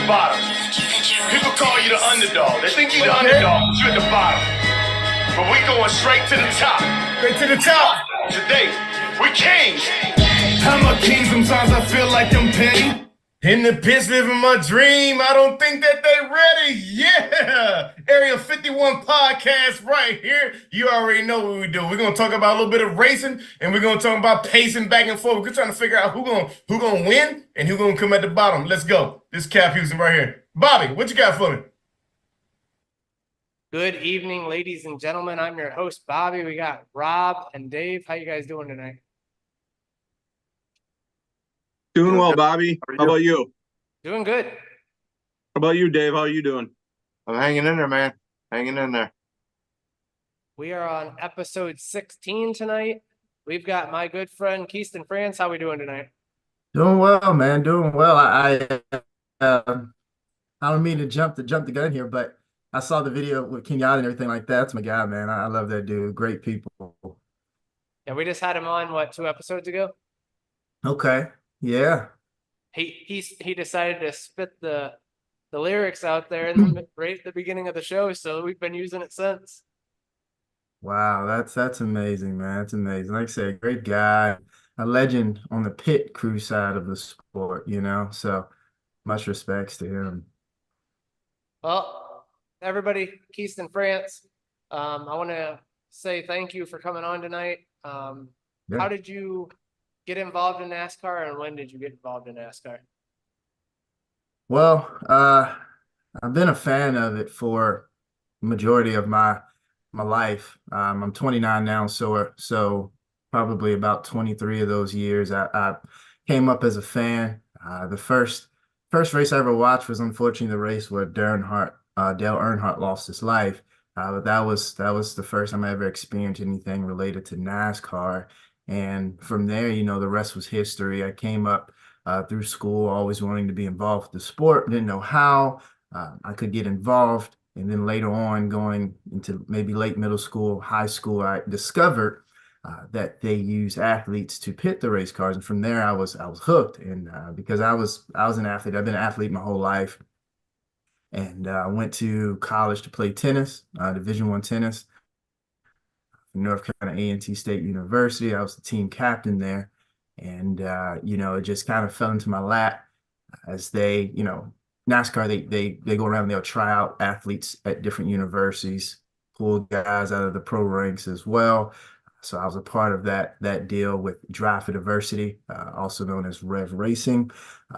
bottom. People call you the underdog. They think you're the underdog, but you're at the bottom. But we going straight to the top. Straight to the top. Today, we kings. I'm a king, sometimes I feel like I'm petty. In the pits living my dream, I don't think that they ready. Yeah, Area 51 podcast right here. You already know what we do. We're gonna talk about a little bit of racing, and we're gonna talk about pacing back and forth. We're trying to figure out who gonna win and who gonna come at the bottom. Let's go. This is Cap Houston right here. Bobby, what you got for me? Good evening, ladies and gentlemen. I'm your host, Bobby. We got Rob and Dave. How you guys doing tonight? Doing well, Bobby. How about you? Doing good. How about you, Dave? How are you doing? I'm hanging in there, man. Hanging in there. We are on episode 16 tonight. We've got my good friend Keaston France. How we doing tonight? Doing well, man. Doing well. I don't mean to jump the gun here, but I saw the video with Kenyatta and everything like that. That's my guy, man. I love that dude. Great people. Yeah, we just had him on 2 episodes ago. Okay. Yeah. He decided to spit the lyrics out there in right at the beginning of the show, so we've been using it since. Wow, that's amazing, man. That's amazing. Like I said, great guy, a legend on the pit crew side of the sport, you know. So much respects to him. Well, everybody, Keaston France, I want to say thank you for coming on tonight. Yeah. How did you get involved in NASCAR, and when did you get involved in NASCAR? Well, I've been a fan of it for the majority of my life. I'm 29 now, so probably about 23 of those years I came up as a fan. The first race I ever watched was unfortunately the race where Dale Earnhardt lost his life. But that was the first time I ever experienced anything related to NASCAR. And from there, you know, the rest was history. I came up through school, always wanting to be involved with the sport, didn't know how I could get involved. And then later on, going into maybe late middle school, high school, I discovered that they use athletes to pit the race cars. And from there, I was hooked. And because I was an athlete, I've been an athlete my whole life. And I went to college to play tennis, Division I tennis. North Carolina A&T State University. I was the team captain there. And, you know, it just kind of fell into my lap as they, you know, NASCAR, they go around and they'll try out athletes at different universities, pull guys out of the pro ranks as well. So I was a part of that deal with Drive for Diversity, also known as Rev Racing,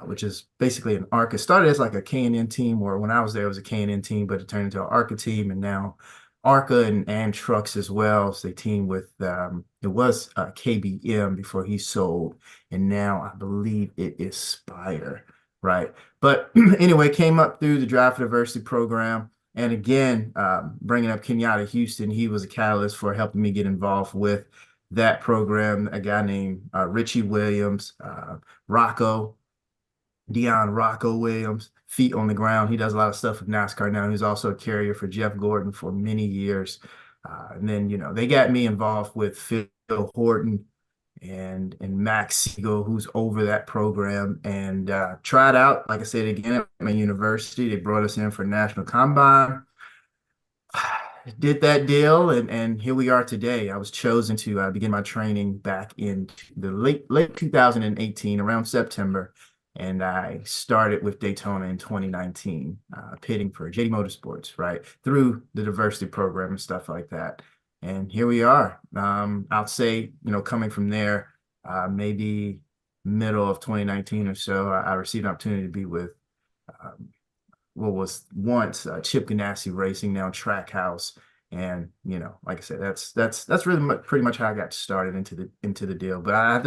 which is basically an ARCA. It started as like a K&N team, or when I was there, it was a K&N team, but it turned into an ARCA team, and now ARCA and trucks as well. So they team with it was KBM before he sold, and now I believe it is Spire, right? But anyway, came up through the Drive for Diversity program, and again, bringing up Kenyatta Houston, he was a catalyst for helping me get involved with that program. A guy named Richie Williams, Dion Rocco Williams, feet on the ground. He does a lot of stuff with NASCAR now. He's also a carrier for Jeff Gordon for many years. And then, you know, they got me involved with Phil Horton and Max Siegel, who's over that program, and tried out, like I said, again at my university. They brought us in for National Combine. Did that deal, and here we are today. I was chosen to begin my training back in the late 2018, around September. And I started with Daytona in 2019, pitting for JD Motorsports, right, through the diversity program and stuff like that. And here we are. I'll say, you know, coming from there, maybe middle of 2019 or so, I received an opportunity to be with what was once Chip Ganassi Racing, now Trackhouse. And, you know, like I said, that's really pretty much how I got started into the deal. But I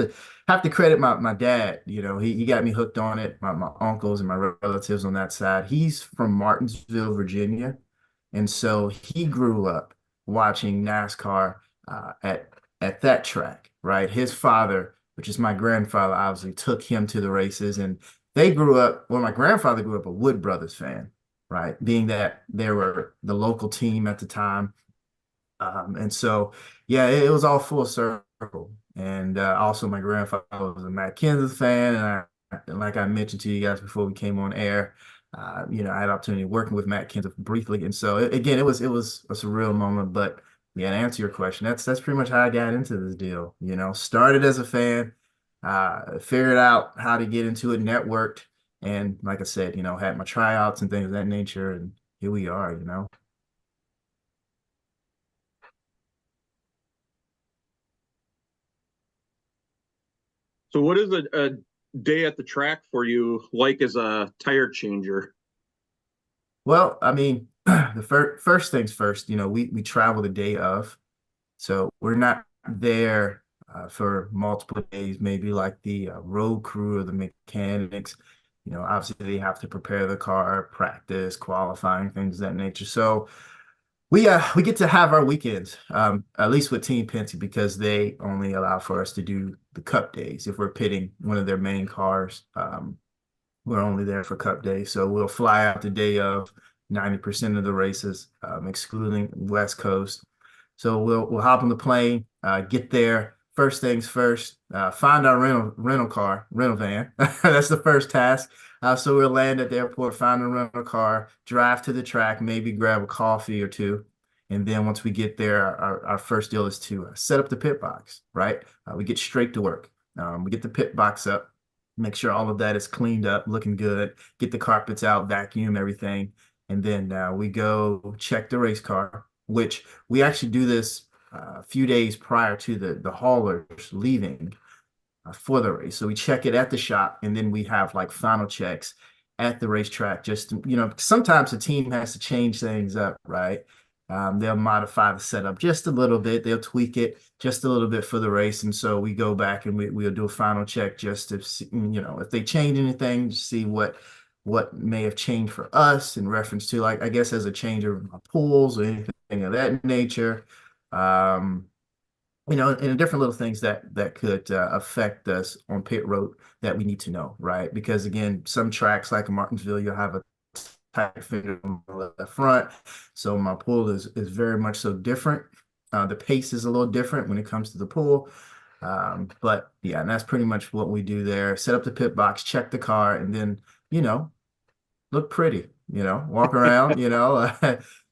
have to credit my dad. You know, he got me hooked on it. My uncles and my relatives on that side. He's from Martinsville, Virginia, and so he grew up watching NASCAR at that track. Right, his father, which is my grandfather, obviously took him to the races, and they grew up. Well, my grandfather grew up a Wood Brothers fan. Right, being that they were the local team at the time. And so, yeah, it was all full circle. And also my grandfather was a Matt Kenseth fan. And like I mentioned to you guys before we came on air, I had opportunity working with Matt Kenseth briefly, and so again, it was a surreal moment. But yeah, to answer your question, that's pretty much how I got into this deal. Started as a fan, figured out how to get into it, networked, and like I said, had my tryouts and things of that nature, and here we are. So what is a day at the track for you like as a tire changer? Well, I mean, the first things first, we travel the day of, so we're not there for multiple days, maybe like the road crew or the mechanics. Obviously they have to prepare the car, practice, qualifying, things of that nature. So we get to have our weekends, at least with Team Penske, because they only allow for us to do the Cup days. If we're pitting one of their main cars, we're only there for Cup days. So we'll fly out the day of 90% of the races, excluding West Coast. So we'll hop on the plane, get there. First things first, find our rental van. That's the first task. So we'll land at the airport, find a rental car, drive to the track, maybe grab a coffee or two. And then once we get there, our first deal is to set up the pit box, right? We get straight to work. We get the pit box up, make sure all of that is cleaned up, looking good, get the carpets out, vacuum everything. And then we go check the race car, which we actually do this a few days prior to the haulers leaving for the race. So we check it at the shop, and then we have like final checks at the racetrack. Just sometimes the team has to change things up, right? They'll modify the setup just a little bit. They'll tweak it just a little bit for the race, and so we go back and we'll do a final check just to see, if they change anything, see what may have changed for us in reference to, like, I guess, as a change of pools or anything of that nature. And different little things that could affect us on pit road that we need to know, right? Because again, some tracks like Martinsville, you'll have a tight fender on the left front. So my pool is very much so different. The pace is a little different when it comes to the pool. But yeah, and that's pretty much what we do there. Set up the pit box, check the car, and then, look pretty, walk around,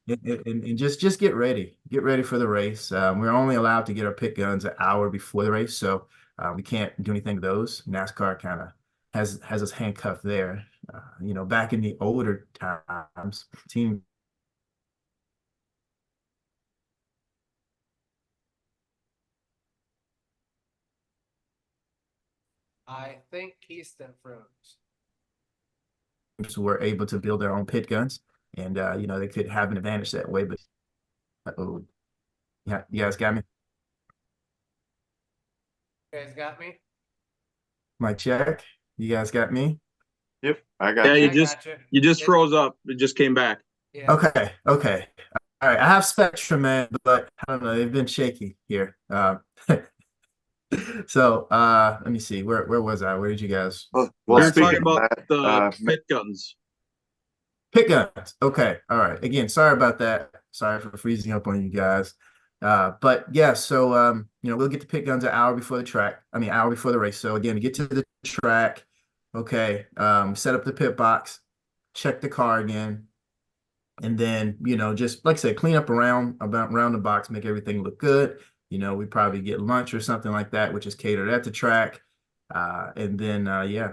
and just get ready. Get ready for the race. We're only allowed to get our pit guns an hour before the race, so we can't do anything to those. NASCAR kind of has us handcuffed there. Back in the older times, team. I think Keyston froze. Were able to build their own pit guns, and they could have an advantage that way. But yeah, you guys got me. You guys got me? My check. You guys got me. Yep, I got Yeah, you. you just froze up. It just came back. Yeah. Okay. All right. I have Spectrum, man, but I don't know. They've been shaky here. So let me see. Where was I? Where did you guys? Well, We're speaking talking of about that, the pit guns. Pit guns. Okay. All right. Again, sorry about that. Sorry for freezing up on you guys. But yeah, so we'll get the pit guns an hour before the track. I mean, hour before the race. So again, to get to the track, okay, set up the pit box, check the car again, and then just like I said, clean up around the box, make everything look good. We probably get lunch or something like that, which is catered at the track. And then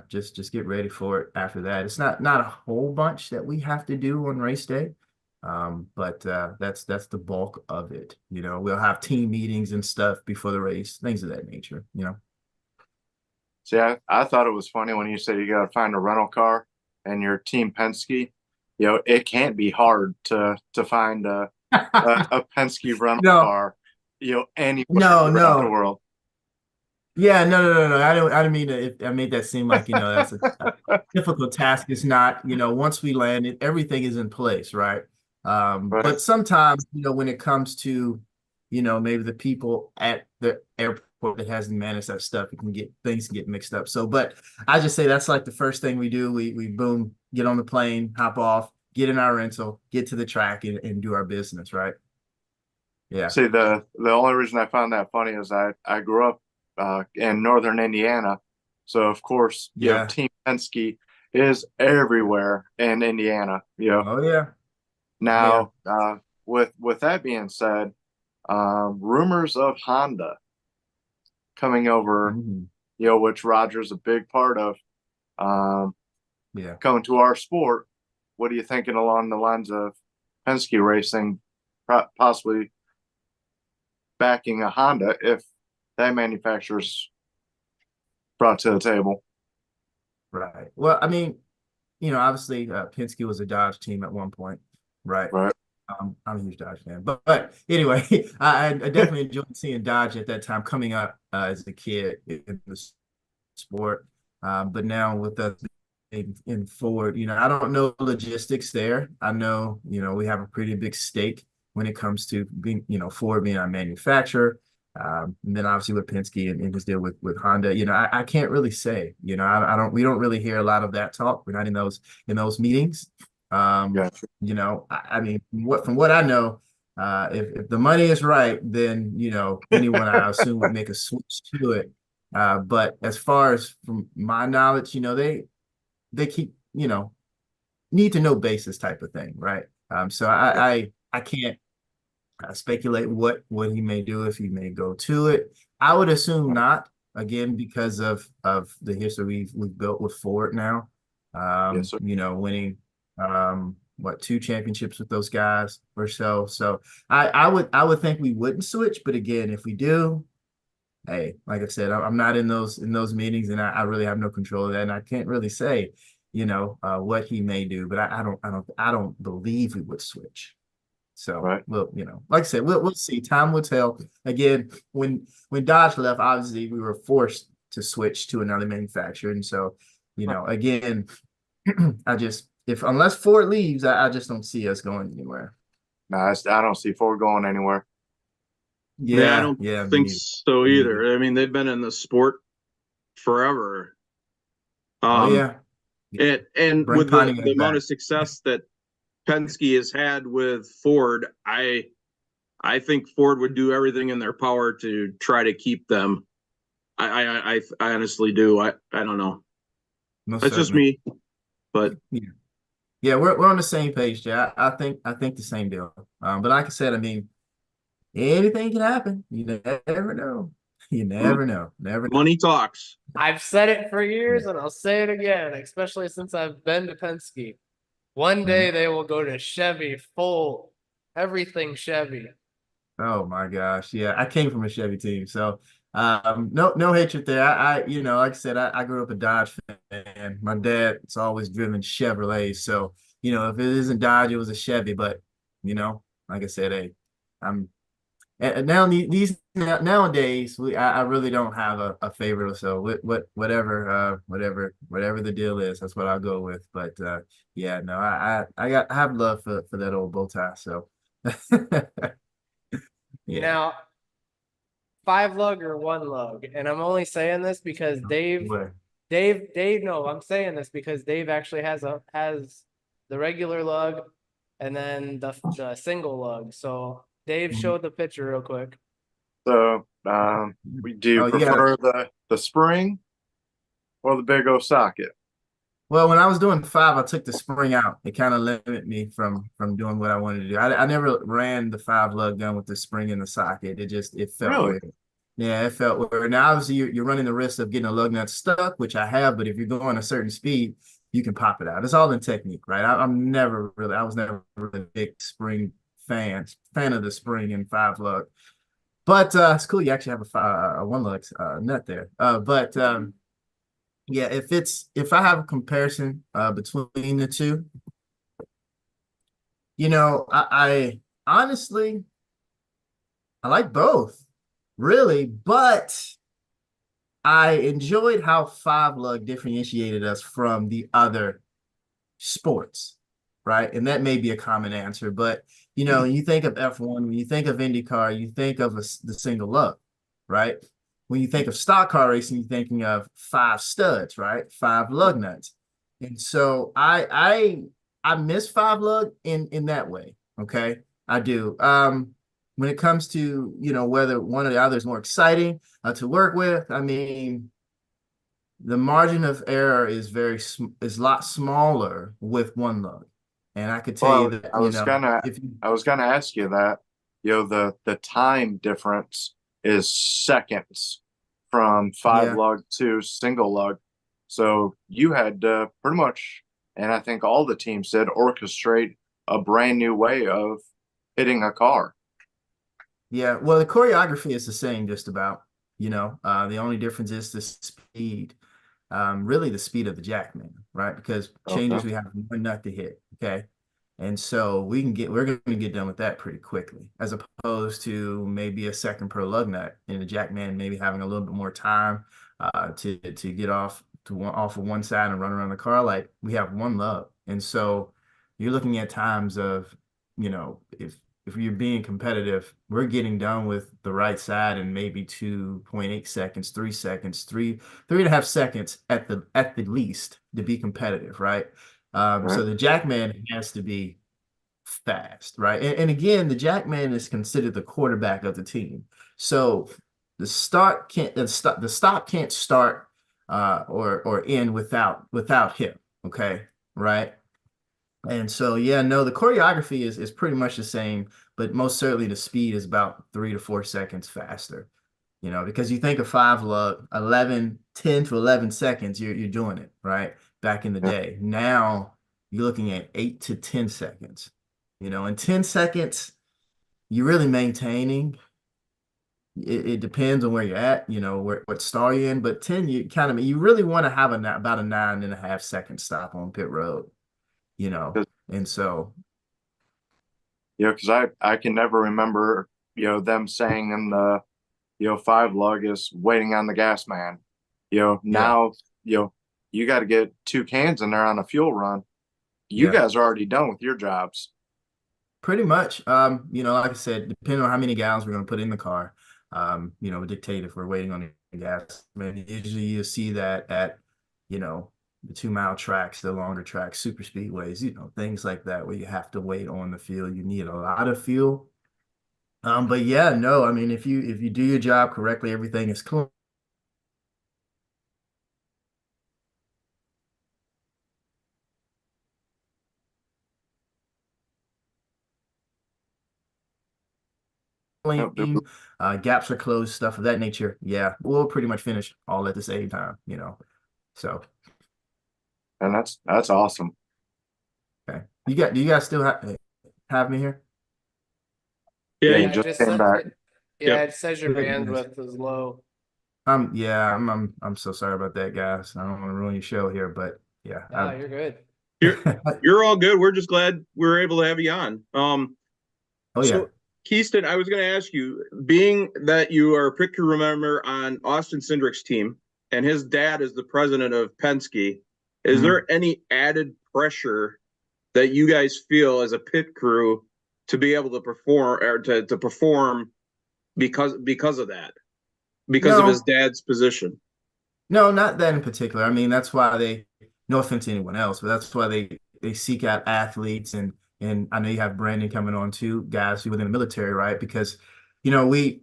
just get ready for it after that. It's not a whole bunch that we have to do on race day. But that's the bulk of it. We'll have team meetings and stuff before the race, things of that nature. See, I thought it was funny when you said you got to find a rental car and your Team Penske. It can't be hard to find a Penske rental car. Anywhere around the world. Yeah, no. I didn't mean to. I made that seem like that's a difficult task. It's not. Once we land, everything is in place, right? Right. But sometimes, when it comes to, maybe the people at the airport that hasn't managed that stuff, things can get mixed up. So, but I just say that's like the first thing we do. We boom, get on the plane, hop off, get in our rental, get to the track, and do our business, right? Yeah. See, the only reason I found that funny is I grew up in northern Indiana, so of course, Yeah. Team Penske is everywhere in Indiana. You know, Oh yeah. now with that being said, rumors of Honda coming over, Mhm. you know, which Roger's a big part of, Yeah. coming to our sport. What are you thinking along the lines of Penske Racing possibly backing a Honda if that manufacturer's brought to the table? Right. Well, I mean, obviously Penske was a Dodge team at one point, right? Right. I'm a huge Dodge fan, but anyway, I definitely enjoyed seeing Dodge at that time coming up as a kid in the sport. But now with us in Ford, I don't know logistics there. I know, we have a pretty big stake when it comes to being, Ford being our manufacturer. And then obviously with Penske and his deal with Honda, I can't really say, we don't really hear a lot of that talk. We're not in those meetings. Gotcha. I mean, from what I know, if the money is right, then anyone I assume would make a switch to it. But as far as from my knowledge, they keep need to know basis type of thing, right? So I can't speculate what he may do, if he may go to it. I would assume not, again, because of the history we've built with Ford now. Yes, sir. Winning what, 2 championships with those guys or so. So I would think we wouldn't switch, but again, if we do, hey, like I said, I'm not in those meetings, and I really have no control of that, and I can't really say, what he may do, but I don't believe we would switch. So Right. we'll, like I said, we'll see. Time will tell. Again, when Dodge left, obviously we were forced to switch to another manufacturer, and so, again, unless Ford leaves, I just don't see us going anywhere. No, I don't see Ford going anywhere. Yeah, I don't me think neither. so Me either. I mean, they've been in the sport forever. Oh yeah. And Bring with the Pontiac amount back. of success that Penske has had with Ford, I think Ford would do everything in their power to try to keep them. I honestly do. I don't know. Most That's just certainly. me. But Yeah, we're on the same page, Jay. I think the same deal. But like I said, I mean, anything can happen. You never know. You never know. Never know. money talks. I've said it for years and I'll say it again, especially since I've been to Penske. One day they will go to Chevy, full everything Chevy. Oh my gosh. Yeah, I came from a Chevy team. So no hatred there. Like I said, I grew up a Dodge fan. My dad's always driven Chevrolet. So, if it isn't Dodge, it was a Chevy. But, like I said, hey, I'm and now nowadays I really don't have a favorite. So whatever the deal is, that's what I'll go with. But yeah, no, I have love for that old bow tie. So yeah. Now, 5 lug or 1 lug, and I'm only saying this because Boy. no, I'm saying this because Dave actually has the regular lug and then the single lug. So Dave showed the picture real quick. So, do you Oh, you prefer the spring or the big O socket? Well, when I was doing 5, I took the spring out. It kind of limited me from doing what I wanted to do. I never ran the 5 lug gun with the spring in the socket. It felt Really? weird. Yeah, it felt weird. Now, obviously, you're running the risk of getting a lug nut stuck, which I have. But if you're going a certain speed, you can pop it out. It's all in technique, right? I was never really a big spring fan of the spring in 5 lug. But it's cool. You actually have a 1 lug nut there. But yeah, if I have a comparison between the two, I honestly I like both, really, but I enjoyed how 5 lug differentiated us from the other sports, right? And that may be a common answer, but when you think of F1, when you think of IndyCar, you think of the single lug, right? When you think of stock car racing, you're thinking of 5 studs, right? 5 lug nuts. And so I miss 5 lug in that way. Okay. I do. When it comes to, whether one or the other is more exciting to work with, I mean, the margin of error is is a lot smaller with one lug. And I could tell you Well, that, I was gonna if you, I was gonna ask you that. The time difference is seconds from five yeah, lug to single lug. So you had to pretty much, and I think all the teams did, orchestrate a brand new way of hitting a car. yeah. Well, the choreography is the same just about, the only difference is the speed, really the speed of the jackman, right? Because changes, Okay. we have one nut to hit, okay? And so we're going to get done with that pretty quickly, as opposed to maybe a second per lug nut and the jackman maybe having a little bit more time to get off of one side and run around the car. Like, we have one lug. And so you're looking at times of, if you're being competitive, we're getting done with the right side in maybe 2.8 seconds, 3 seconds, 3.5 seconds at the least to be competitive, right? Right. So the jackman has to be fast, right? And again, the jackman is considered the quarterback of the team. So the stop can't start or end without him. Okay, right? And so, yeah, no, the choreography is pretty much the same, but most certainly the speed is about 3 to 4 seconds faster. Because you think of five lug, 10 to 11 seconds, you're doing it, right? Back in the Yeah. day. Now you're looking at 8 to 10 seconds. In 10 seconds, you're really maintaining. It depends on where you're at, what star you're in, but 10, you really want to have about a 9.5 second stop on pit road, you know. 'Cause, And so, because I can never remember, them saying in the, five lug is waiting on the gas man. yeah, Now, you got to get 2 cans in there on a fuel run. You yeah, guys are already done with your jobs. pretty much. Like I said, depending on how many gallons we're going to put in the car, would dictate if we're waiting on the gas. I mean, usually you see that at, the 2 mile tracks, the longer tracks, super speedways, things like that, where you have to wait on the fuel. You need a lot of fuel. But yeah, no, I mean, if you do your job correctly, everything is clean. Yep, Gaps are closed, stuff of that nature. Yeah, we'll pretty much finish all at the same time. So, and that's awesome. okay. Do you guys still have me here? Yeah, Yeah, you Yeah, it just just came said, back. yeah, it says your Good news. bandwidth is low. Yeah, I'm so sorry about that, guys. I don't want to ruin your show here, but yeah. Ah, you're good. you're all good. We're just glad we were able to have you on. Oh yeah. So Keaston, I was going to ask you, being that you are a pit crew member on Austin Cindric's team, and his dad is the president of Penske, is Mhm. there any added pressure that you guys feel as a pit crew to be able to perform or to perform because of that, because of No. his dad's position? No, not that in particular. I mean, that's why no offense to anyone else, but that's why they seek out athletes, and I know you have Brandon coming on too, guys who within the military, right? Because, we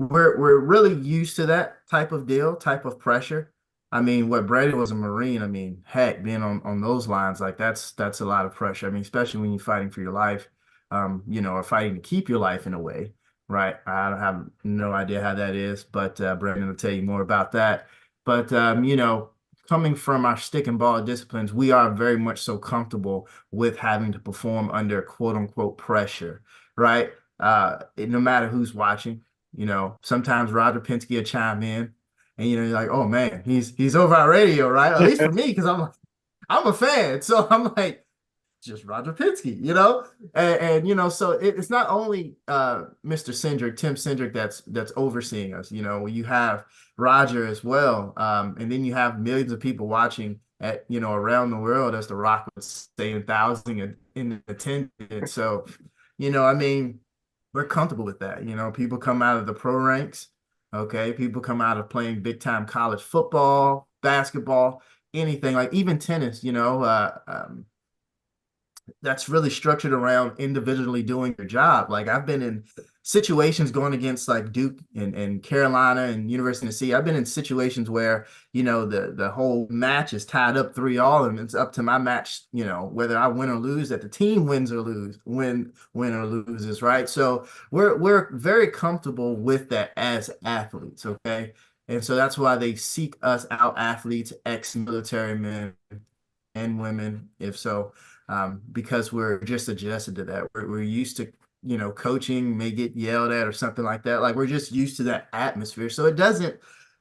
we're really used to that type of deal, type of pressure. I mean, what Brandon was a Marine, I mean, heck, being on those lines, like that's a lot of pressure. I mean, especially when you're fighting for your life, or fighting to keep your life in a way, right? I don't have no idea how that is, but Brandon will tell you more about that. But coming from our stick and ball disciplines, we are very much so comfortable with having to perform under quote unquote pressure, right? No matter who's watching, sometimes Roger Penske will chime in, and you're like, oh man, he's over our radio, right? At least for me, because I'm a fan, so I'm like, just Roger Penske, and so it's not only Mr. Cindric, Tim Cindric, that's overseeing us. You have Roger as well, and then you have millions of people watching at around the world, as The Rock would say, 1,000 in attendance. So, I mean, we're comfortable with that. People come out of the pro ranks, okay? People come out of playing big time college football, basketball, anything, like even tennis. That's really structured around individually doing your job. Like, I've been in situations going against like Duke and Carolina and University of Tennessee. I've been in situations where, the whole match is tied up 3-3, and it's up to my match, whether I win or lose, that the team wins or win or loses, right? So we're very comfortable with that as athletes, okay? And so that's why they seek us out, athletes, ex-military men and women, if so, because we're just adjusted to that. We're used to, coaching may get yelled at or something like that. Like we're just used to that atmosphere. So it doesn't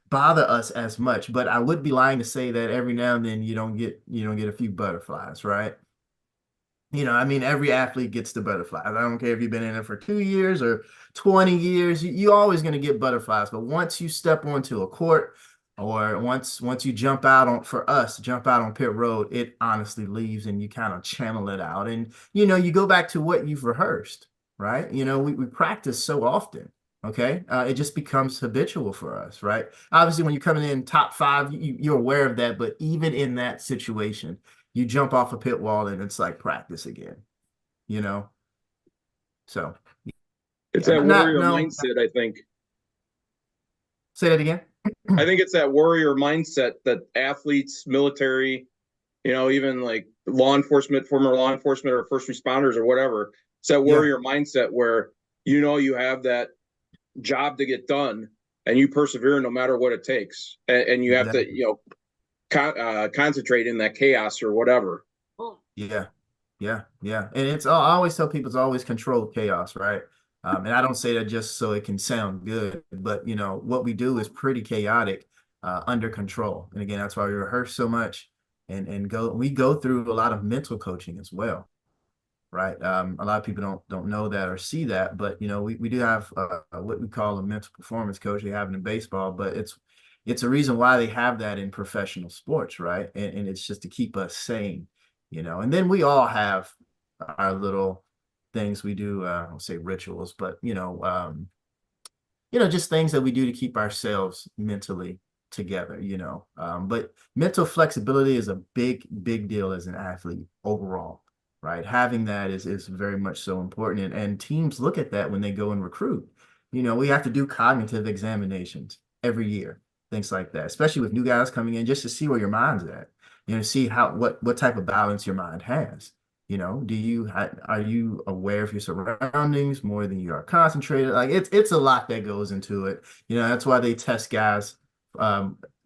bother us as much. But I would be lying to say that every now and then you don't get a few butterflies, right? I mean, every athlete gets the butterflies. I don't care if you've been in it for 2 years or 20 years, you're always going to get butterflies. But once you step onto a court, or once you jump out on pit road, it honestly leaves, and you kind of channel it out. And, you go back to what you've rehearsed, right? We practice so often. Okay. It just becomes habitual for us, right? Obviously, when you're coming in top 5, you're aware of that. But even in that situation, you jump off a pit wall and it's like practice again, So It's that warrior mindset, I think. Say that again. I think it's that warrior mindset that athletes, military, even like law enforcement, former law enforcement or first responders or whatever. It's that warrior mindset where, you have that job to get done and you persevere no matter what it takes. And you have to, concentrate in that chaos or whatever. Yeah. And I always tell people it's always controlled chaos, right? And I don't say that just so it can sound good, but what we do is pretty chaotic, under control. And again, that's why we rehearse so much and we go through a lot of mental coaching as well, right? A lot of people don't know that or see that, but we do have what we call a mental performance coach. They have it in baseball, but it's a reason why they have that in professional sports, right? And it's just to keep us sane, and then we all have our little things we do. I don't say rituals, but just things that we do to keep ourselves mentally together, but mental flexibility is a big deal as an athlete overall, right? Having that is very much so important. And teams look at that when they go and recruit. We have to do cognitive examinations every year, things like that, especially with new guys coming in, just to see where your mind's at, see what type of balance your mind has. Are you aware of your surroundings more than you are concentrated? Like it's a lot that goes into it. That's why they test guys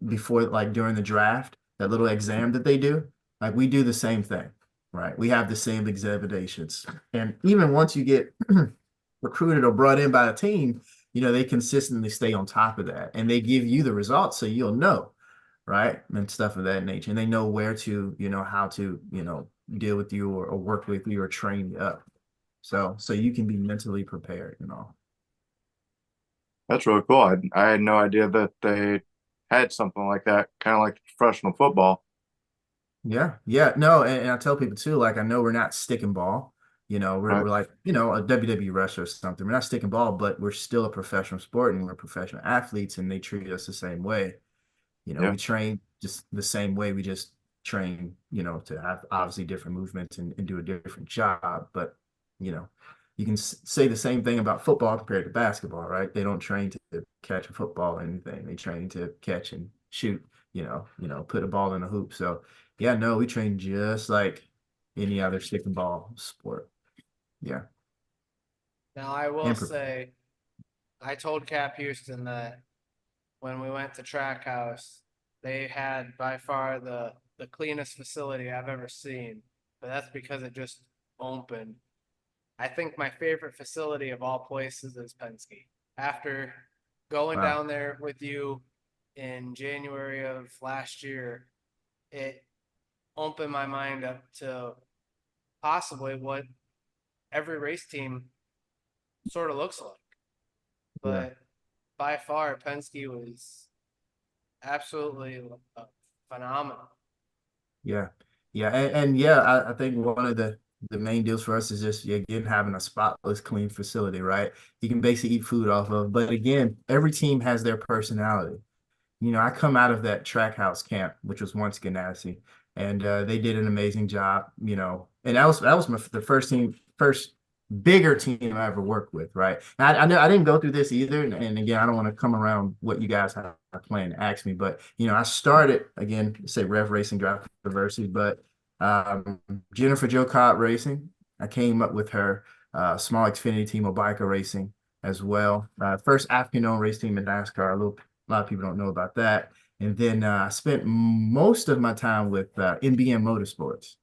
before, like during the draft, that little exam that they do. Like we do the same thing, right? We have the same examinations. And even once you get recruited or brought in by a team, they consistently stay on top of that, and they give you the results so you'll know, right? And stuff of that nature. And they know where to, how to, deal with you or work with you or train you up. So you can be mentally prepared, That's really cool. I had no idea that they had something like that, kind of like professional football. Yeah. No, and I tell people too, like, I know we're not sticking ball. We're like, a WWE wrestler or something. We're not sticking ball, but we're still a professional sport and we're professional athletes, and they treat us the same way. We train just the same way. We just train, to have obviously different movements and do a different job. But, you can say the same thing about football compared to basketball, right? They don't train to catch a football or anything. They train to catch and shoot, put a ball in a hoop. So, yeah, no, we train just like any other stick and ball sport. Yeah. Now, I will say, I told Cap Houston that when we went to Track House, they had by far the cleanest facility I've ever seen, but that's because it just opened. I think my favorite facility of all places is Penske. After going down there with you in January of last year, it opened my mind up to possibly what every race team sort of looks like. But by far, Penske was absolutely phenomenal. Yeah. I think one of the main deals for us is just, again, having a spotless, clean facility, right? You can basically eat food off of. But again, every team has their personality. I come out of that Track House camp, which was once and they did an amazing job. And that was the first bigger team I ever worked with, right? I know I didn't go through this either, and again, I don't want to come around what you guys are planning to ask me, but I started again, say Rev Racing Drive Diversity, but Jennifer Jo Cobb Racing, I came up with her small Xfinity team of biker racing as well. First African-owned race team in NASCAR. A lot of people don't know about that. And then I spent most of my time with NBM Motorsports,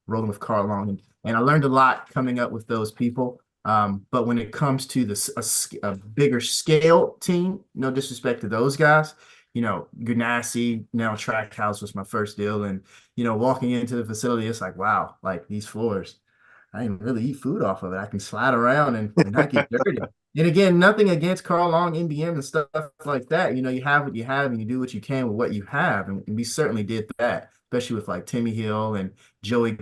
rolling with Carl Long. And I learned a lot coming up with those people. But when it comes to a bigger scale team, no disrespect to those guys, Ganassi, now Trackhouse was my first deal. And, walking into the facility, it's like, wow, like these floors, I didn't really eat food off of it. I can slide around and not get dirty. And again, nothing against Carl Long, NBM, and stuff like that. You have what you have, and you do what you can with what you have. And we certainly did that, especially with like Timmy Hill and Joey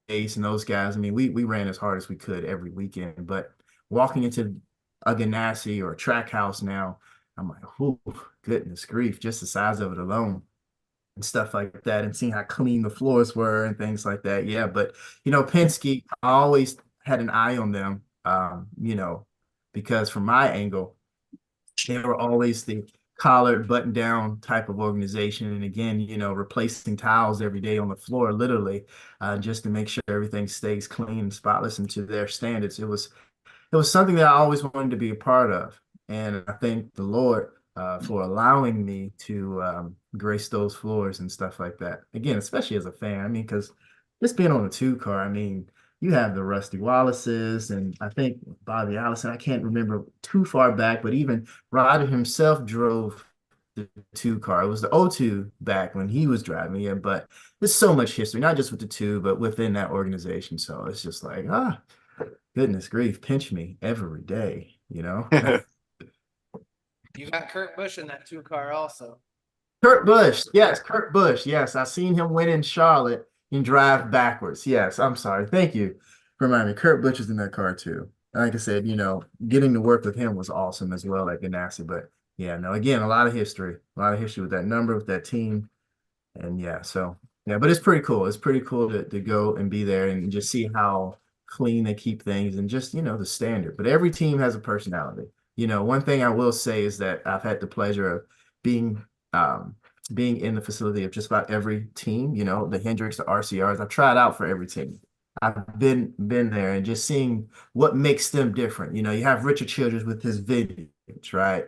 Gase and those guys. I mean, we ran as hard as we could every weekend. But walking into a Ganassi or a Trackhouse now, I'm like, oh, goodness grief, just the size of it alone and stuff like that, and seeing how clean the floors were and things like that. Yeah, but Penske, I always had an eye on them, because from my angle, they were always the collared, button down type of organization. And again, replacing towels every day on the floor, literally, just to make sure everything stays clean and spotless and to their standards. It was something that I always wanted to be a part of. And I thank the Lord for allowing me to grace those floors and stuff like that. Again, especially as a fan. I mean, because just being on a 2 car, I mean, you have the Rusty Wallaces and I think Bobby Allison. I can't remember too far back, but even Ryder himself drove the 2 car. It was the O2 back when he was driving it, but there's so much history, not just with the 2, but within that organization. So it's just like, goodness grief, pinch me every day, You got Kurt Busch in that 2 car also. Kurt Busch, yes, Kurt Busch, yes. I seen him win in Charlotte and drive backwards. Yes, I'm sorry. Thank you for reminding me. Kurt Busch is in that car too. Like I said, getting to work with him was awesome as well at Ganassi. But yeah, no, again, a lot of history with that number, with that team. And yeah, so yeah, but it's pretty cool. It's pretty cool to go and be there and just see how clean they keep things and just, the standard. But every team has a personality. One thing I will say is that I've had the pleasure of being in the facility of just about every team, the Hendricks, the RCRs. I've tried out for every team. I've been there and just seeing what makes them different. You have Richard Childress with his vintage, right?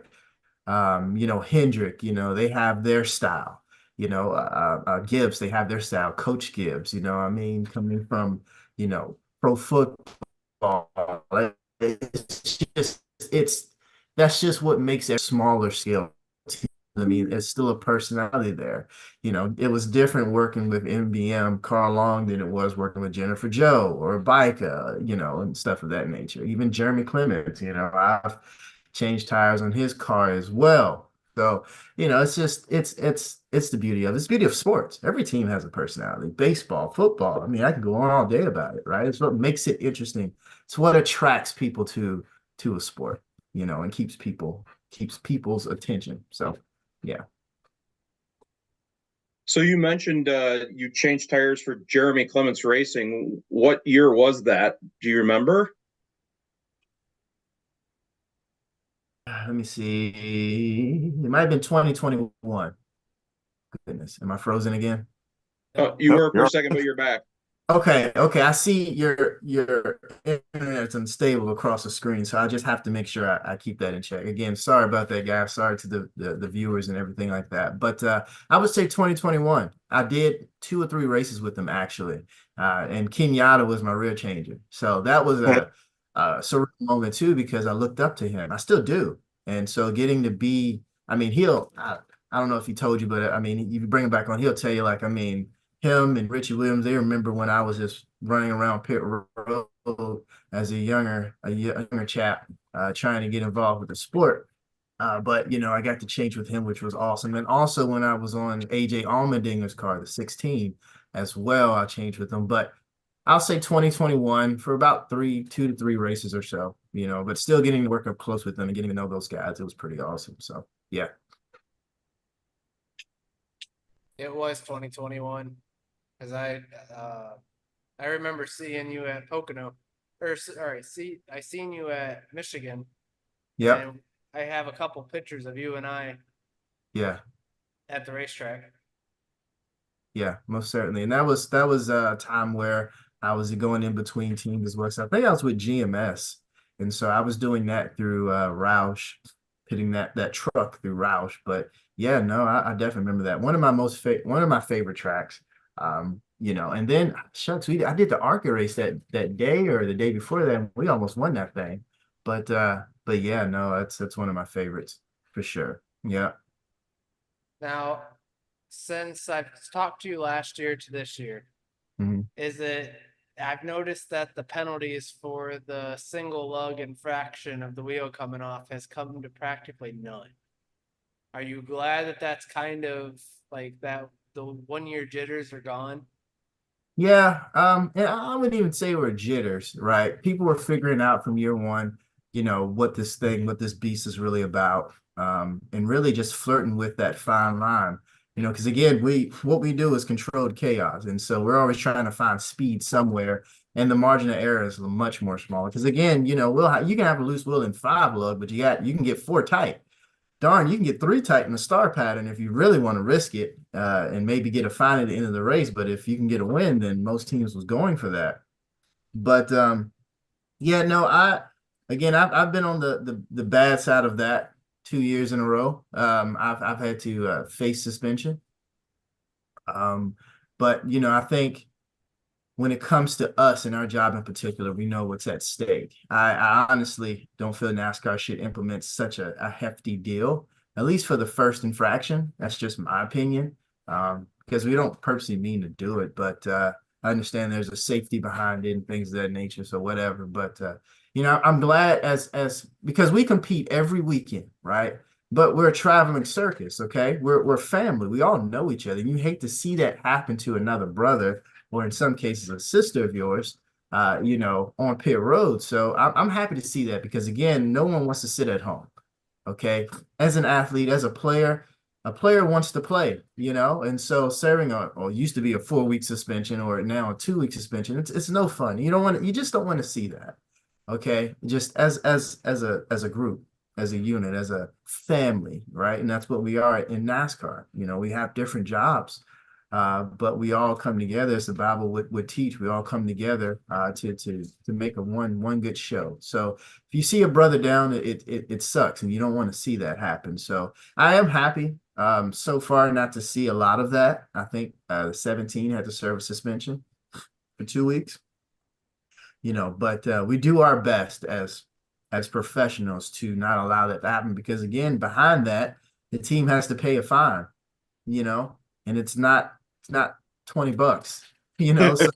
Hendrick, they have their style. Gibbs, they have their style. Coach Gibbs, I mean, coming from, pro football. That's just what makes it a smaller scale team. I mean, it's still a personality there. It was different working with NBM Carl Long than it was working with Jennifer Jo or Bica, and stuff of that nature. Even Jeremy Clements, I've changed tires on his car as well. So, it's just it's the beauty of it. It's the beauty of sports. Every team has a personality. Baseball, football. I mean, I can go on all day about it, right? It's what makes it interesting. It's what attracts people to a sport, and keeps people's attention. So yeah. So you mentioned you changed tires for Jeremy Clements Racing. What year was that? Do you remember? Let me see. It might have been 2021. Goodness, am I frozen again? Oh, you were for a second, but you're back. Okay. I see your internet's unstable across the screen, so I just have to make sure I keep that in check. Again, sorry about that, guys. Sorry to the viewers and everything like that. But I would say 2021. I did 2 or 3 races with them actually, and Kenyatta was my rear changer. So that was a surreal moment too, because I looked up to him. I still do, and so getting to be, I mean, I don't know if he told you, but I mean, if you bring him back on, he'll tell you, like, I mean, him and Richie Williams, they remember when I was just running around pit road as a younger chap, trying to get involved with the sport. But I got to change with him, which was awesome. And also when I was on AJ Allmendinger's car, the 16 as well, I changed with him. But I'll say 2021 for about 2 to 3 races or so, but still getting to work up close with them and getting to know those guys. It was pretty awesome. So yeah. It was 2021 because I remember seeing you at Pocono sorry, I seen you at Michigan. Yep. And I have a couple pictures of you and I Yeah. at the racetrack. Yeah, most certainly. And that was a time where I was going in between teams as well. So I think I was with GMS. And so I was doing that through Roush, pitting that truck through Roush. But yeah, no, I definitely remember that. One of my favorite tracks. And then shucks, I did the ARCA race that day or the day before that, and we almost won that thing. But yeah, no, that's one of my favorites for sure. Yeah. Now, since I've talked to you last year to this year, Mhm. I've noticed that the penalties for the single lug infraction of the wheel coming off has come to practically none. Are you glad that that's kind of like that the 1 year jitters are gone? Yeah, and I wouldn't even say we're jitters, right? People were figuring out from year one, what this beast is really about, and really just flirting with that fine line, because again, what we do is controlled chaos, and so we're always trying to find speed somewhere, and the margin of error is much more smaller. Because again, you can have a loose wheel in 5 lug, but you can get 4 tight. Darn, you can get 3 tight in the star pattern if you really want to risk it, and maybe get a fine at the end of the race. But if you can get a win, then most teams was going for that. But yeah, no, I've been on the bad side of that 2 years in a row. I've had to face suspension. But I think when it comes to us and our job in particular, we know what's at stake. I honestly don't feel NASCAR should implement such a hefty deal, at least for the first infraction. That's just my opinion, because we don't purposely mean to do it, but I understand there's a safety behind it and things of that nature, so whatever. But I'm glad because we compete every weekend, right? But we're a traveling circus, okay? We're family. We all know each other. You hate to see that happen to another brother, or in some cases a sister of yours, on pit road. So I'm happy to see that, because again, no one wants to sit at home. Okay. As an athlete, as a player wants to play, and so serving or used to be a 4-week suspension, or now a 2-week suspension, it's no fun. You just don't want to see that. Okay. Just as a group, as a unit, as a family, right? And that's what we are in NASCAR. We have different jobs. But we all come together, as the Bible would teach. We all come together to make a one good show. So if you see a brother down, it sucks, and you don't want to see that happen. So I am happy so far not to see a lot of that. I think the 17 had to serve a suspension for 2 weeks. But we do our best as professionals to not allow that to happen, because again, behind that, the team has to pay a fine. And it's not $20, so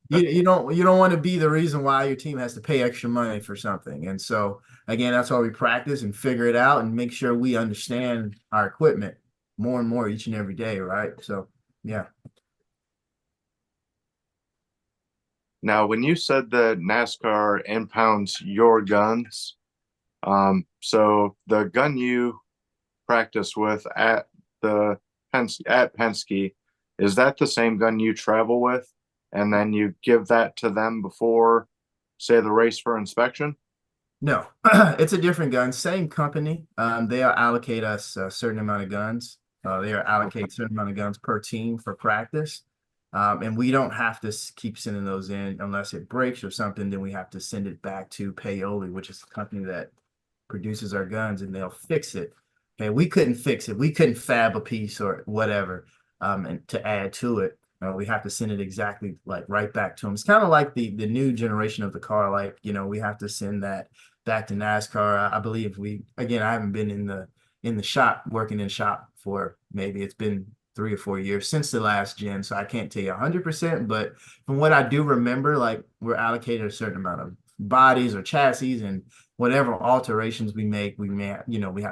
you don't want to be the reason why your team has to pay extra money for something. And so again, that's why we practice and figure it out and make sure we understand our equipment more and more each and every day, right? So yeah. Now, when you said that NASCAR impounds your guns, so the gun you practice with at Penske, is that the same gun you travel with, and then you give that to them before, say, the race for inspection? No, it's a different gun, same company. They allocate us a certain amount of guns. They allocate a certain amount of guns per team for practice. And we don't have to keep sending those in unless it breaks or something. Then we have to send it back to Paoli, which is the company that produces our guns, and they'll fix it. Okay, we couldn't fix it. We couldn't fab a piece or whatever, and to add to it. We have to send it exactly like right back to them. It's kind of like the new generation of the car. Like, we have to send that back to NASCAR. I believe I haven't been in the shop, working in shop for maybe it's been 3 or 4 years since the last gen. So I can't tell you 100%, but from what I do remember, like we're allocated a certain amount of bodies or chassis, and whatever alterations we make, we have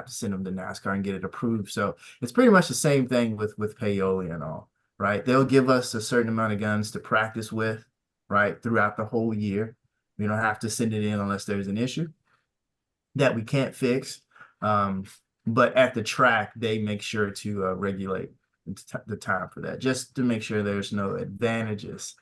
to send them to NASCAR and get it approved. So it's pretty much the same thing with Paoli and all, right? They'll give us a certain amount of guns to practice with, right, throughout the whole year. We don't have to send it in unless there's an issue that we can't fix. But at the track, they make sure to regulate the time for that, just to make sure there's no advantages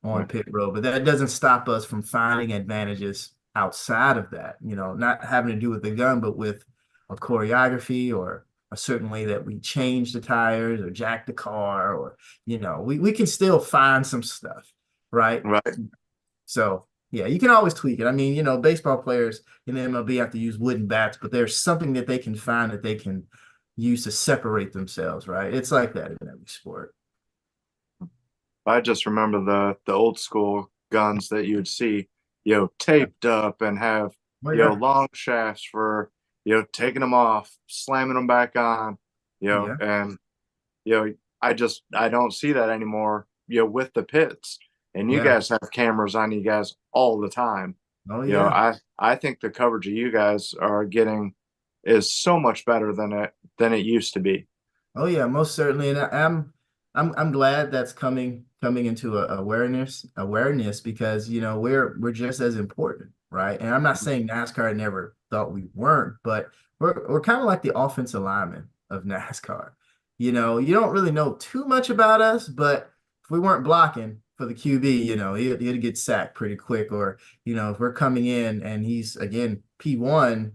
on Right. pit road, but that doesn't stop us from finding advantages outside of that, not having to do with the gun, but with a choreography or a certain way that we change the tires or jack the car, or, we can still find some stuff, right? Right. So yeah, you can always tweak it. I mean, baseball players in the MLB have to use wooden bats, but there's something that they can find that they can use to separate themselves, right? It's like that in every sport. I just remember the old school guns that you would see, taped up and have, Oh, yeah. long shafts for, taking them off, slamming them back on, Yeah. and, I don't see that anymore, with the pits. And you Yeah. guys have cameras on you guys all the time. Oh, yeah. I think the coverage of you guys are getting is so much better than it used to be. Oh yeah, most certainly, and I'm glad that's coming into awareness because we're just as important, right? And I'm not saying NASCAR never thought we weren't, but we're kind of like the offensive lineman of NASCAR. You don't really know too much about us, but if we weren't blocking for the QB, he'd get sacked pretty quick, or if we're coming in and he's again P1.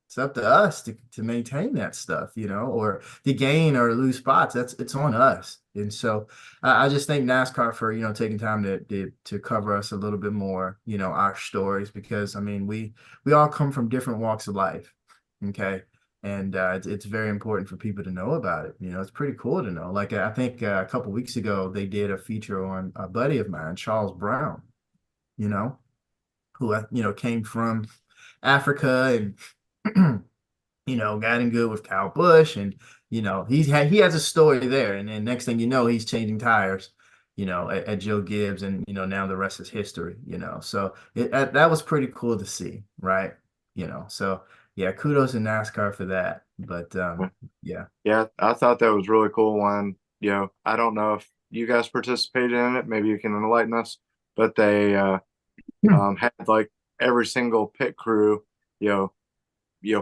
It's up to us to maintain that stuff, or to gain or lose spots. It's on us. And so I just thank NASCAR for, taking time to cover us a little bit more, our stories, because I mean, we all come from different walks of life. Okay. And it's very important for people to know about it. It's pretty cool to know. Like, I think a couple weeks ago, they did a feature on a buddy of mine, Charles Brown, who, came from Africa and, got in good with Kyle Busch, and he has a story there, and then next thing you know, he's changing tires, at Joe Gibbs, and now the rest is history. So that was pretty cool to see, right? So yeah, kudos to NASCAR for that. But yeah, I thought that was really cool when, I don't know if you guys participated in it, maybe you can enlighten us, but they had like every single pit crew,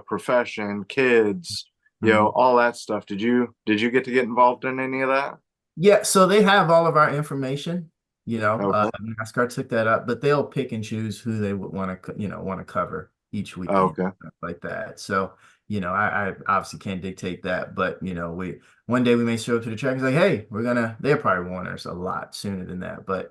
profession, kids, all that stuff. Did you get to get involved in any of that? yeah. So they have all of our information. Okay. NASCAR took that up, but they'll pick and choose who they would want to cover each weekend, Okay. stuff like that. So I obviously can't dictate that, but one day we may show up to the track and say, hey, they'll probably want us a lot sooner than that. But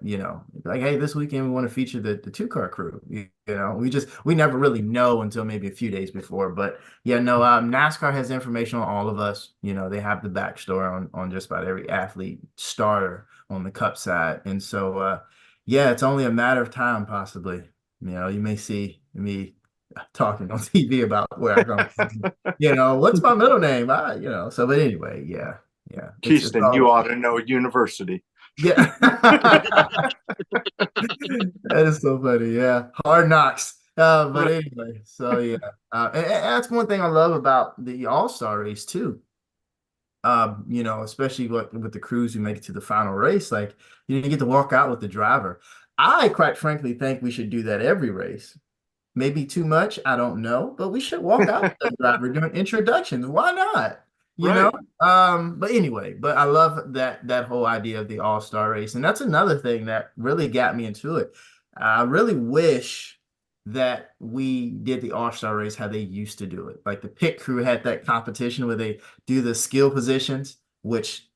like, hey, this weekend we want to feature the 2-car crew. We never really know until maybe a few days before. But yeah, no, NASCAR has information on all of us. They have the backstory on just about every athlete starter on the Cup side. And so yeah, it's only a matter of time, possibly. You may see me talking on TV about where I come from. What's my middle name? So, but anyway, yeah. Keyston, you ought to know university. Yeah. That is so funny. Yeah. Hard knocks. But anyway, so yeah. And that's one thing I love about the All-Star race too. Especially with the crews who make it to the final race, like you get to walk out with the driver. I quite frankly think we should do that every race. Maybe too much, I don't know, but we should walk out with the driver doing introductions. Why not? Right. But anyway, but I love that whole idea of the All-Star race. And that's another thing that really got me into it. I really wish that we did the All-Star race how they used to do it. Like the pit crew had that competition where they do the skill positions, which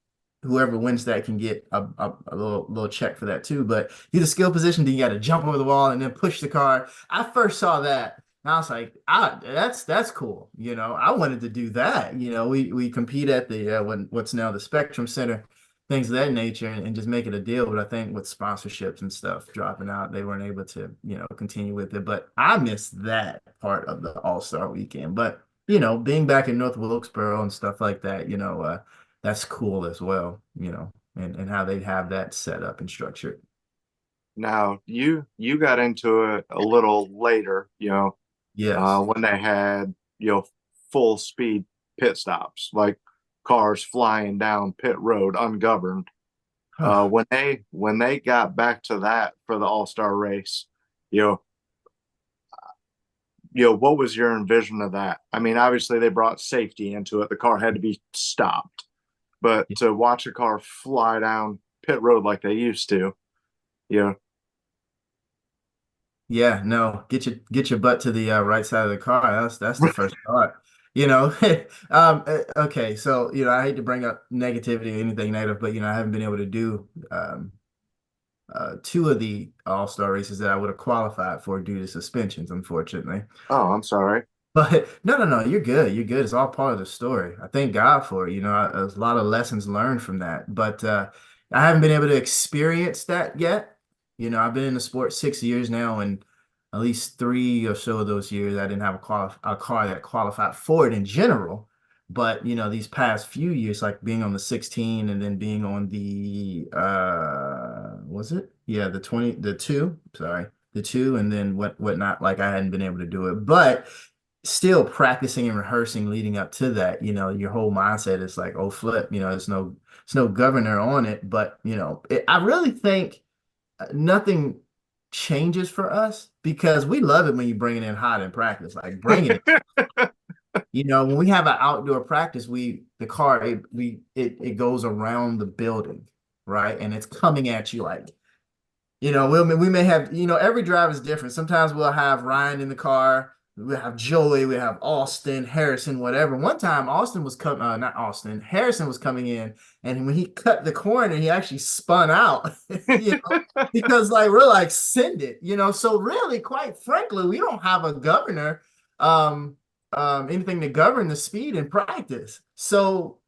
whoever wins that can get a little check for that too. But do the skill position, then you got to jump over the wall and then push the car. I first saw that, and I was like, that's cool. I wanted to do that. We compete at the what's now the Spectrum Center, things of that nature, and just make it a deal. But I think with sponsorships and stuff dropping out, they weren't able to continue with it. But I missed that part of the All-Star weekend. But being back in North Wilkesboro and stuff like that, that's cool as well, and how they have that set up and structured. Now you got into it a little later, Yes. when they had, full speed pit stops, like cars flying down pit road ungoverned. When they got back to that for the All-Star race, what was your envision of that? I mean, obviously they brought safety into it. The car had to be stopped, but to watch a car fly down pit road like they used to, you know, Yeah, no, get your butt to the right side of the car. That's the first part. You know, okay, so I hate to bring up negativity or anything negative, but I haven't been able to do two of the All-Star races that I would have qualified for due to suspensions, unfortunately. oh, I'm sorry. But no, you're good. You're good. It's all part of the story. I thank God for it. There's a lot of lessons learned from that. But I haven't been able to experience that yet. I've been in the sport 6 years now, and at least three or so of those years, I didn't have a car that qualified for it in general. But these past few years, like being on the 16 and then being on the was it? Yeah, the 20, the two, sorry, the two, and then whatnot, like I hadn't been able to do it. But still practicing and rehearsing leading up to that, your whole mindset is like, oh, flip, there's no governor on it. But, I really think nothing changes for us because we love it when you bring it in hot in practice, like bringing it. When we have an outdoor practice, the car, it goes around the building, right? And it's coming at you like, we may have, every drive is different. Sometimes we'll have Ryan in the car. We have Joey, we have Austin, Harrison, whatever. One time, not Austin, Harrison was coming in, and when he cut the corner, he actually spun out, because like we're like, send it, So really, quite frankly, we don't have a governor, anything to govern the speed in practice. So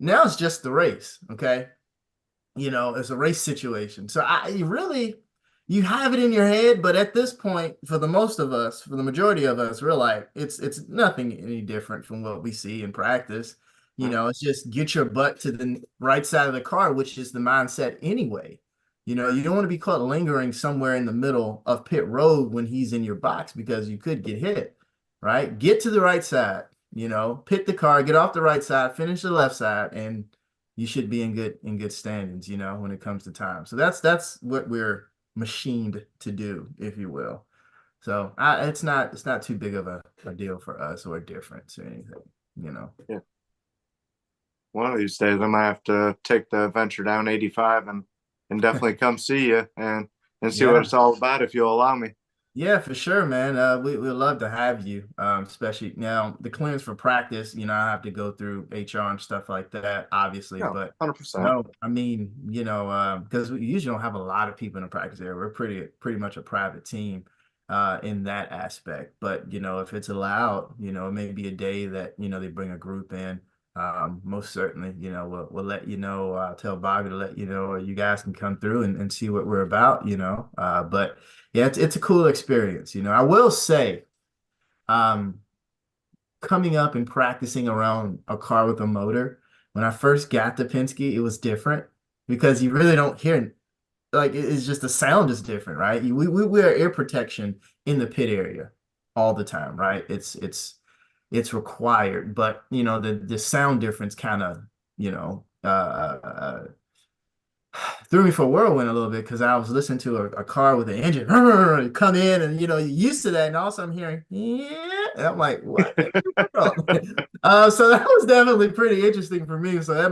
now it's just the race, okay? It's a race situation. So you have it in your head, but at this point, for the majority of us, we're like, it's nothing any different from what we see in practice. It's just get your butt to the right side of the car, which is the mindset anyway. You don't want to be caught lingering somewhere in the middle of pit road when he's in your box because you could get hit, right? Get to the right side, pit the car, get off the right side, finish the left side, and you should be in good standings, when it comes to time. So that's what we're machined to do, if you will. So it's not too big of a deal for us or a difference or anything, Yeah. One of these days I might have to take the Venture Down 85 and definitely come see you and see what it's all about if you'll allow me. Yeah, for sure, man. We'd love to have you, especially now the clearance for practice, I have to go through HR and stuff like that, obviously, Yeah, but 100%. no, I mean, because we usually don't have a lot of people in the practice area. We're pretty much a private team in that aspect. But, if it's allowed, it may be a day that, they bring a group in. Most certainly, we'll let you know. I'll tell Bobby to let you know, or you guys can come through and see what we're about, but yeah, it's a cool experience. I will say, coming up and practicing around a car with a motor, when I first got to Penske, it was different because you really don't hear, like, it's just the sound is different, right? We wear ear protection in the pit area all the time, right? It's required, but the sound difference kind of threw me for a whirlwind a little bit because I was listening to a car with an engine come in, and you're used to that, and also I'm hearing and I'm like, what? So that was definitely pretty interesting for me. So that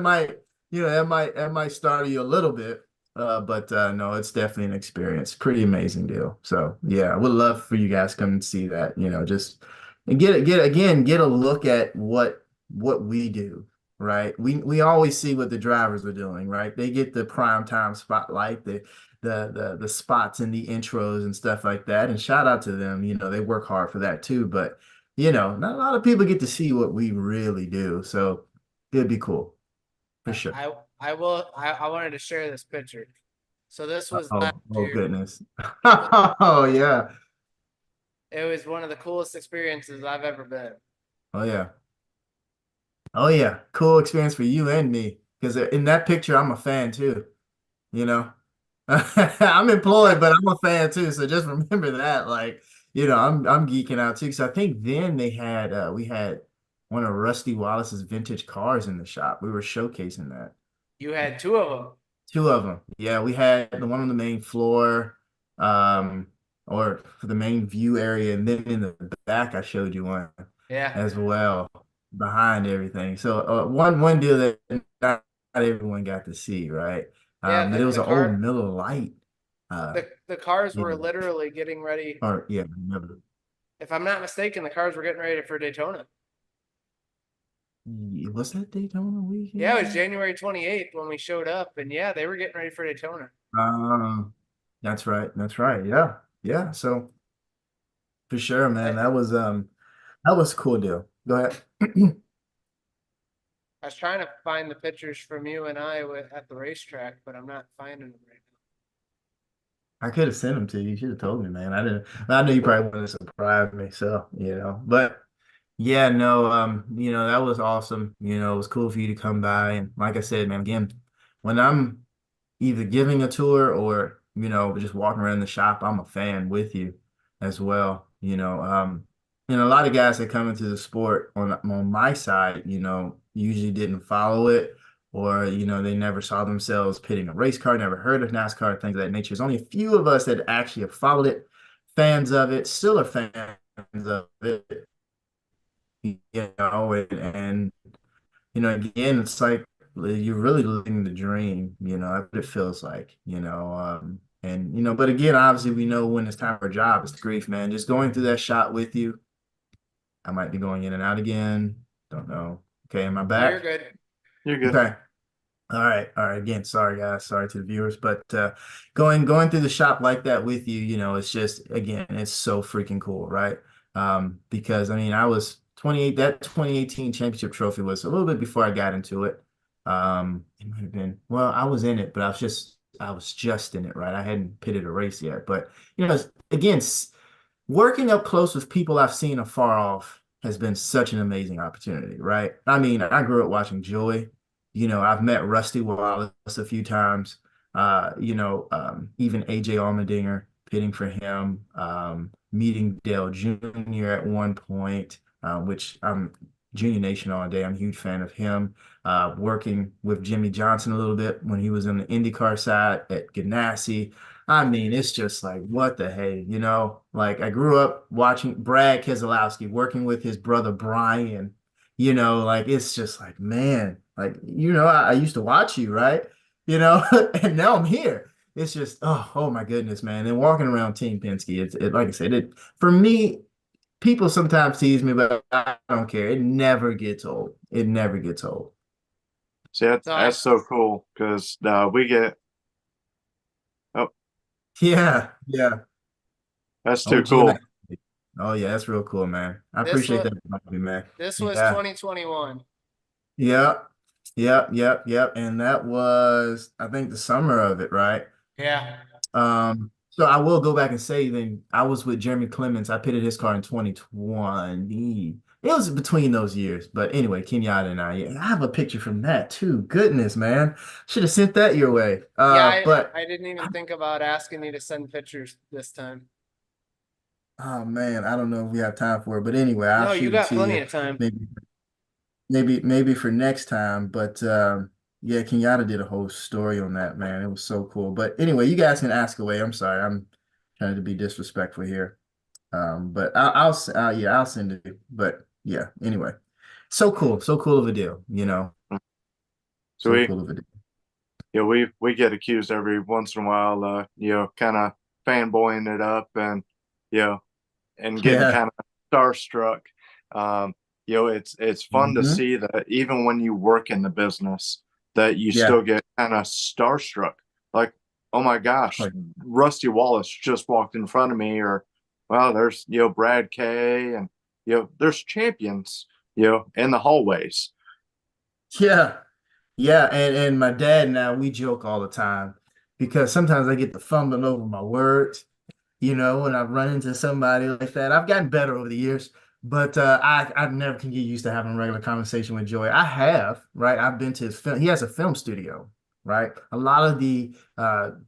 might startle you a little bit. But no, it's definitely an experience. Pretty amazing deal. So yeah, I would love for you guys to come and see that, just and get a look at what we do, right? We always see what the drivers are doing, right? They get the prime time spotlight, the spots in the intros and stuff like that. And shout out to them, they work hard for that too. But not a lot of people get to see what we really do. So it'd be cool for sure. I wanted to share this picture. So this was last Oh year. goodness. Oh yeah. It was one of the coolest experiences I've ever been. Oh yeah. Oh yeah. Cool experience for you and me. Because in that picture, I'm a fan too. I'm employed, but I'm a fan too. So just remember that. Like, I'm geeking out too. Because I think then we had one of Rusty Wallace's vintage cars in the shop. We were showcasing that. You had two of them. Two of them. Yeah, we had the one on the main floor, or for the main view area, and then in the back I showed you one as well behind everything. So one deal that not everyone got to see, right? But it was an old Miller Lite The cars you were know, literally getting ready. or yeah, never. If I'm not mistaken, the cars were getting ready for Daytona. Was that Daytona weekend? Yeah, it was January 28th when we showed up, and yeah, they were getting ready for Daytona. That's right. That's right. Yeah. Yeah. So for sure, man, that was a cool deal. Go ahead. I was trying to find the pictures from you and I at the racetrack, but I'm not finding them right I could have sent them to you. You should have told me, man. I didn't. I knew you probably wouldn't surprise me. So, but yeah, no, that was awesome. It was cool for you to come by. And like I said, man, again, when I'm either giving a tour or, just walking around the shop, I'm a fan with you as well. And a lot of guys that come into the sport on my side, usually didn't follow it, or, they never saw themselves pitting a race car, never heard of NASCAR, things of that nature. There's only a few of us that actually have followed it, fans of it, still are fans of it, and again, it's like you're really living the dream, that's what it feels like, and but again, obviously we know when it's time for a job, it's grief, man. Just going through that shot with you. I might be going in and out again. Don't know. Okay, am I now. back? You're good. You're good. Okay. All right. All right. Again, sorry guys. Sorry to the viewers, but going through the shop like that with you, it's just, again, it's so freaking cool, right? Because I mean, I was 28, that 2018 championship trophy was a little bit before I got into it. It might have been, well, I was in it, but I was just in it, right? I hadn't pitted a race yet, but again, working up close with people I've seen afar off has been such an amazing opportunity, right? I mean, I grew up watching Joey. I've met Rusty Wallace a few times. Even AJ Allmendinger, pitting for him. Meeting Dale Jr. at one point, which I'm Junior Nation all day. I'm a huge fan of him. Working with Jimmy Johnson a little bit when he was on the IndyCar side at Ganassi. I mean, it's just like, what the hey, like I grew up watching Brad Keselowski working with his brother Brian, like it's just like, man, like, I used to watch you, right? And now I'm here. It's just, oh my goodness, man. And walking around Team Penske, it like I said, for me, people sometimes tease me, but I don't care. It never gets old. It never gets old. See, that's so cool because we get. Yeah. That's too Jim, cool. Oh yeah, that's real cool, man. I appreciate that about you, man. This was Yeah. 2021. Yep. And that was, I think, the summer of it, right? Yeah. So I will go back and say then I was with Jeremy Clements. I pitted his car in 2020. It was between those years. But anyway, Kenyatta and I have a picture from that too. Goodness, man. Should have sent that your way. But I didn't even think about asking you to send pictures this time. oh man, I don't know if we have time for it. But anyway, No, I'll you shoot it got to plenty you. of time. Maybe for next time. But yeah, Kenyatta did a whole story on that, man. It was so cool. But anyway, you guys can ask away. I'm sorry. I'm trying to be disrespectful here. But I'll send it to you. But yeah, anyway. So cool of a deal, So cool of a deal. we get accused every once in a while, kind of fanboying it up and and getting kind of starstruck. It's fun to see that even when you work in the business, that you still get kind of starstruck. Like, oh my gosh, Rusty Wallace just walked in front of me, or well, there's Brad Kay, and there's champions in the hallways. Yeah. And my dad and I, we joke all the time because sometimes I get to fumbling over my words, when I run into somebody like that. I've gotten better over the years, but I never can get used to having a regular conversation with Joey. I have, right? I've been to his film. He has a film studio, right? A lot of the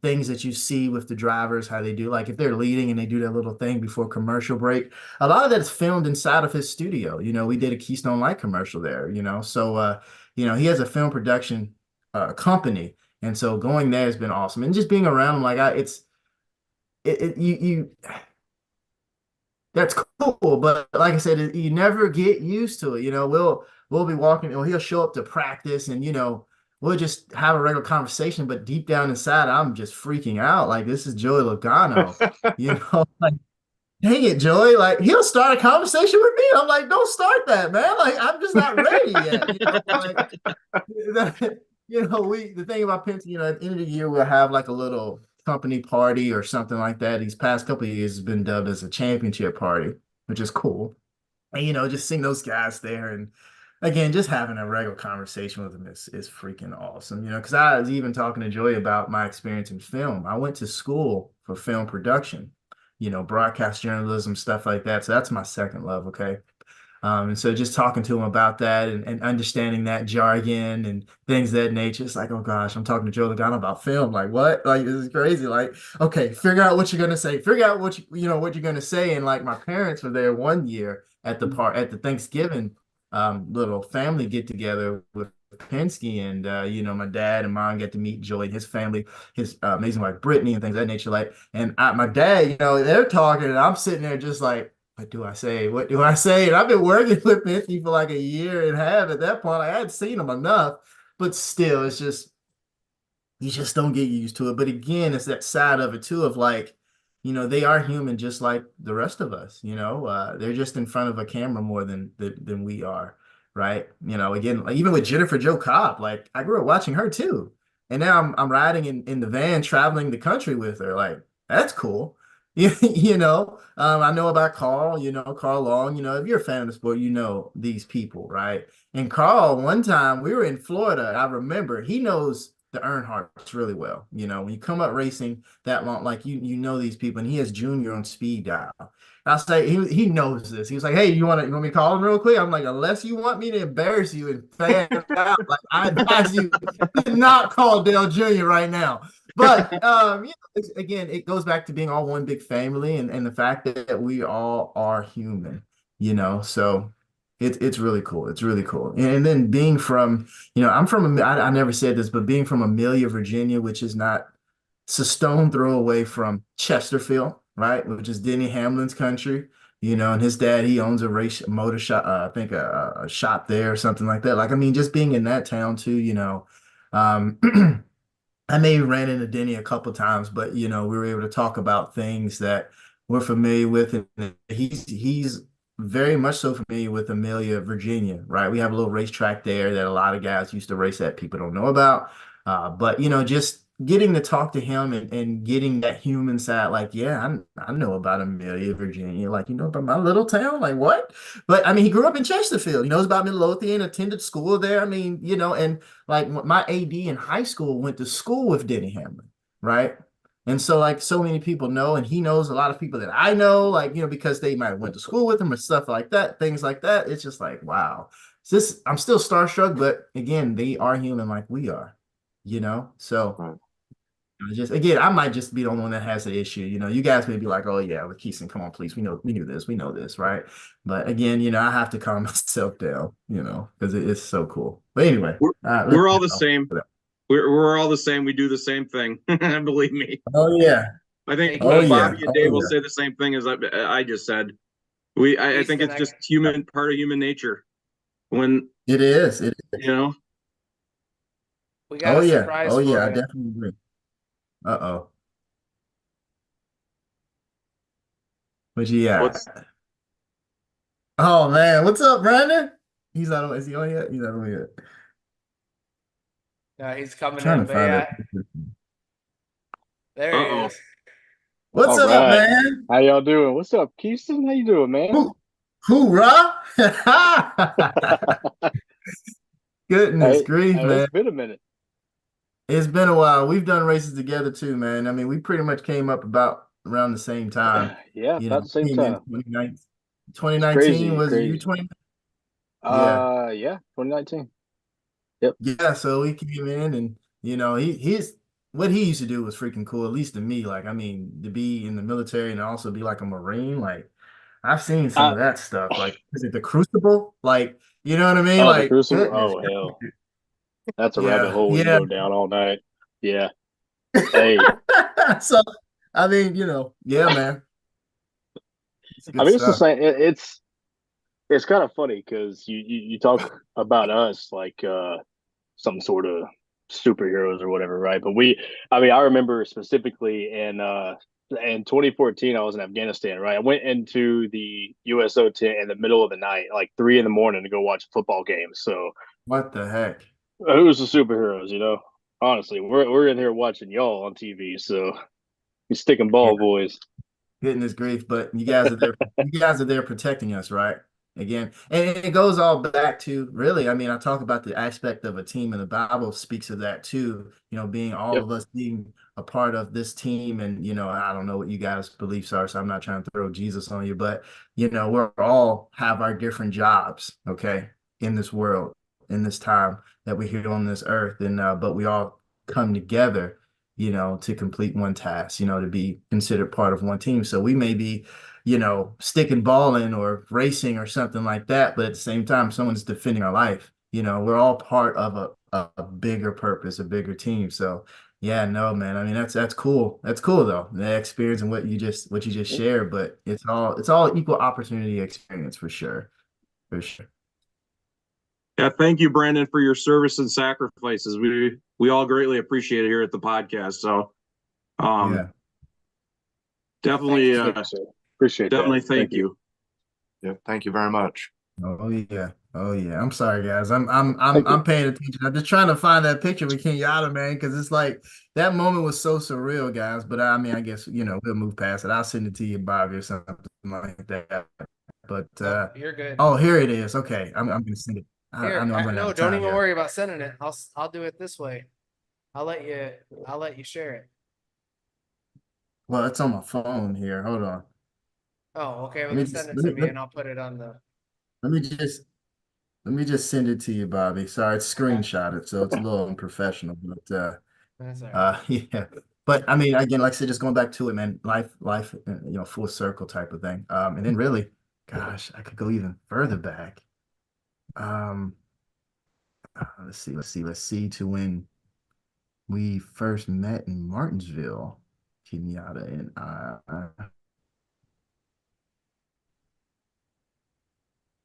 things that you see with the drivers, how they do, like if they're leading and they do that little thing before commercial break, a lot of that's filmed inside of his studio. We did a Keystone Light commercial there, so he has a film production company, and so going there has been awesome, and just being around him, like that's cool, but like I said, you never get used to it. We'll be walking, or he'll show up to practice, and we'll just have a regular conversation, but deep down inside, I'm just freaking out. Like, this is Joey Logano, you know, like, dang it, Joey. Like, he'll start a conversation with me. I'm like, don't start that, man. Like, I'm just not ready yet. You know, like, the thing about Penske, you know, at the end of the year, we'll have like a little company party or something like that. These past couple of years has been dubbed as a championship party, which is cool. And, you know, just seeing those guys there and again, just having a regular conversation with them is freaking awesome, you know, because I was even talking to Joey about my experience in film. I went to school for film production, you know, broadcast journalism, stuff like that. So that's my second love, okay? And so just talking to him about that and understanding that jargon and things of that nature, it's like, oh gosh, I'm talking to Joe Logano about film. Like, what? Like, this is crazy. Like, okay, figure out what you're gonna say. Figure out what what you're gonna say. And like my parents were there one year at the Thanksgiving little family get together with Penske, and you know, my dad and mom got to meet Joey and his family, his amazing wife Brittany, and things of that nature. Like, and my dad, you know, they're talking, and I'm sitting there just like, what do I say? What do I say? And I've been working with Penske for like a year and a half at that point. I hadn't seen him enough, but still, it's just you just don't get used to it. But again, it's that side of it too, of like, you know, they are human just like the rest of us. You know, they're just in front of a camera more than we are, right? You know, again, like, even with Jennifer Jo Cobb, like I grew up watching her too, and now I'm riding in the van traveling the country with her. Like, that's cool. You know, I know about Carl, you know, Carl Long, you know, if you're a fan of the sport, you know these people, right? And Carl, one time we were in Florida, I remember he knows the Earnhardts really well. You know, when you come up racing that long, like you know these people, and he has Junior on speed dial. I'll say he knows this. He was like, "Hey, you want me to call him real quick?" I'm like, "Unless you want me to embarrass you and fan out, like I advise you to not call Dale Jr. right now." But you know, again, it goes back to being all one big family, and the fact that we all are human. You know, so it's really cool. It's really cool. And then being from, you know, I never said this, but being from Amelia, Virginia, which is not, it's a stone throw away from Chesterfield, right? Which is Denny Hamlin's country, you know, and his dad, he owns a race motor shop, I think a shop there or something like that. Like, I mean, just being in that town too, you know, um, I may have ran into Denny a couple times, but you know, we were able to talk about things that we're familiar with, and he's very much so familiar with Amelia, Virginia, right? We have a little racetrack there that a lot of guys used to race at. People don't know about, but you know, just getting to talk to him and getting that human side, like, yeah, I know about Amelia, Virginia, like, you know about my little town, like what? But I mean, he grew up in Chesterfield. He knows about Midlothian, attended school there. I mean, you know, and like my AD in high school went to school with Denny Hamlin, right? And so like so many people know, and he knows a lot of people that I know, like, you know, because they might have went to school with him or stuff like that, things like that. It's just like, wow. I'm still starstruck, but again, they are human like we are, you know? So Right. just again, I might just be the only one that has the issue. You know, you guys may be like, "Oh yeah, with Keeson, come on, please, we knew this, right?" But again, you know, I have to calm myself down, you know, because it's so cool. But anyway, We're all the same. We're all the same. We do the same thing. Believe me. Oh yeah, I think oh Bobby yeah, and oh Dave will yeah. say the same thing as I just said. I think Easton, it's just human, part of human nature. When It is. you know, we got Oh a yeah, surprise oh for yeah, I you. definitely agree. Uh-oh, what you got? what's Oh man, what's up, Brandon? He's not on. Is he on yet? He's not on yet. No, he's coming Trying in, to but find yeah, it. there he uh-oh. is. What's All up, right. man? How y'all doing? What's up, Keiston? How you doing, man? Hoorah! Goodness Hey, grief, hey, it's man. been a minute. It's been a while. We've done races together too, man. I mean, we pretty much came up about around the same time. Yeah, You about know, the same came in time. 2019. It's 2019 crazy, was you crazy. 20? Yeah. Yeah, 2019. Yep. Yeah, so he came in and you know, he's what he used to do was freaking cool, at least to me. Like, I mean, to be in the military and also be like a Marine, like I've seen some Uh, of that stuff. Like, is it the Crucible? Like, you know what I mean? oh, the Like, Crucible. goodness. Oh, hell. That's a rabbit Yeah, hole we can yeah. go down all night. Yeah. Hey, So, I mean, you know, yeah, man, it's I good mean, it's the stuff. same. It's kind of funny because you talk about us like some sort of superheroes or whatever, right? But I mean, I remember specifically in 2014, I was in Afghanistan, right? I went into the USO tent in the middle of the night, like 3 in the morning, to go watch a football game. So What the heck? who's the superheroes, Honestly, we're in here watching y'all on TV, so you stick and Yeah, ball, boys. goodness grief. But you guys are there protecting us, right? Again, and it goes all back to really, I mean, I talk about the aspect of a team, and the Bible speaks of that too, being all Yep. of us being a part of this team. And, I don't know what you guys' beliefs are, so I'm not trying to throw Jesus on you, but, we're all have our different jobs, okay, in this world, in this time that we're here on this earth. And, but we all come together, to complete one task, to be considered part of one team. So we may be stick and balling or racing or something like that. But at the same time, someone's defending our life. We're all part of a bigger purpose, a bigger team. So yeah, no, man. I mean, that's cool. That's cool though. The experience and what you just shared, but it's all equal opportunity experience for sure. For sure. Yeah, thank you, Brandon, for your service and sacrifices. We all greatly appreciate it here at the podcast. So Yeah. definitely Thank you, sir. Appreciate definitely that. thank you. Yeah, thank you very much. Oh yeah. Oh yeah. I'm sorry, guys. I'm paying attention. I'm just trying to find that picture with Kenyatta, man, because it's like that moment was so surreal, guys. But I mean, I guess we'll move past it. I'll send it to you, Bobby, or something like that. But Oh, you're good. oh, here it is. Okay, I'm gonna send it. Here, I know I'm gonna no, have don't time even here. worry about sending it. I'll do it this way. I'll let you share it. Well, it's on my phone here. Hold on. Oh, okay. Well, Let me then just send it to me and I'll put it on the. let me just let me just send it to you, Bobby. Sorry, it's screenshotted, so it's a little unprofessional, but That's all right. yeah. But I mean, again, like I said, just going back to it, man, life, full circle type of thing. And then really, gosh, I could go even further back. Um, let's see to when we first met in Martinsville, Kenyatta and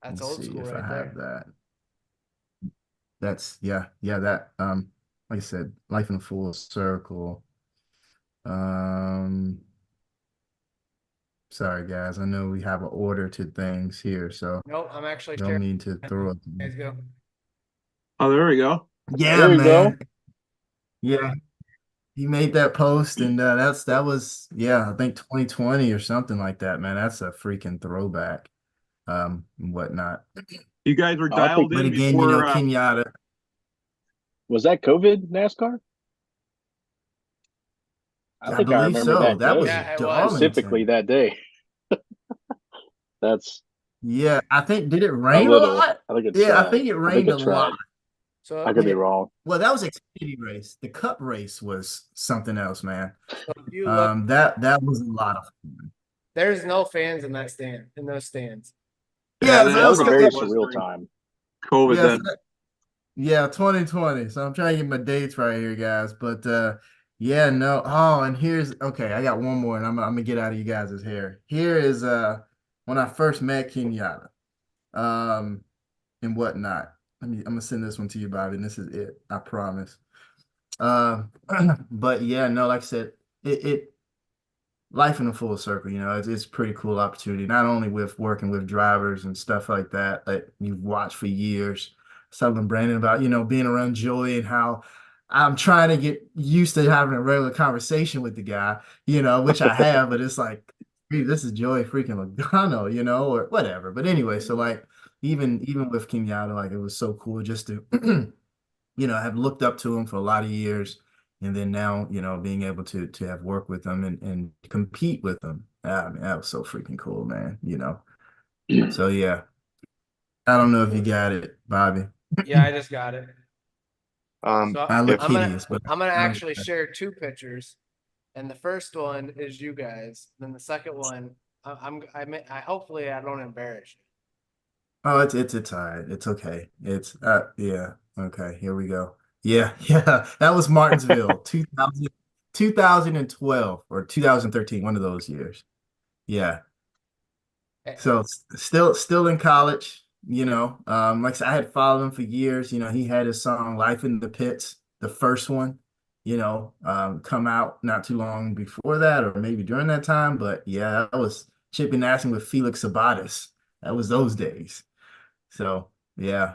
That's let's old see school if right I have there. that. That's yeah, that like I said, life in a full circle. Um, sorry guys, I know we have an order to things here, so Nope, I'm actually don't sharing. mean to throw it. Guys go. Oh, there we go. Yeah, There you go. man. Yeah, he made that post, and that was I think 2020 or something like that, man. That's a freaking throwback, and whatnot. You guys were I think- dialed But in again, before. Kenyatta. Was that COVID NASCAR? I think I believe remember so. that That day. was Yeah, it was. Darlington. Specifically that day. That's Yeah, I think did it a rain a little. lot? I think it's. Yeah, I think it I think rained a it's lot. right. So I could be Yeah. wrong. Well, that was Xfinity race. The Cup race was something else, man. if you look, That was a lot of fun. there's no fans in those stands. Yeah, that so That was a very probably surreal during time. COVID yeah, then. so 2020. So I'm trying to get my dates right here, guys. But yeah, no. Oh, and here's okay. I got one more, and I'm gonna get out of you guys' hair. Here is when I first met Kenyatta, and whatnot. I'm gonna send this one to you, Bobby, and this is it. I promise. Uh, but yeah, no, like I said, it life in a full circle, it's a pretty cool opportunity, not only with working with drivers and stuff like that you've watched for years. I was telling Brandon about, being around Joey and how I'm trying to get used to having a regular conversation with the guy, which I have, but it's like, "Hey, this is Joey freaking Logano, or whatever." But anyway, so like even with Kenyatta, like it was so cool just to, have looked up to him for a lot of years. And then now, being able to have worked with them and compete with them. I mean, that was so freaking cool, man. So yeah. I don't know if you got it, Bobby. Yeah, I just got it. Um, So I look I'm gonna hideous, but I'm gonna actually share two pictures, and the first one is you guys. Then the second one, I hopefully I don't embarrass you. oh, it's all right. It's okay. It's yeah. Okay, here we go. Yeah, yeah. That was Martinsville, 2012 or 2013, one of those years. Yeah. So still in college, like I said, I had followed him for years. He had his song "Life in the Pits," the first one, come out not too long before that, or maybe during that time. But yeah, that was Chip Ganassi with Felix Sabates. That was those days. So yeah.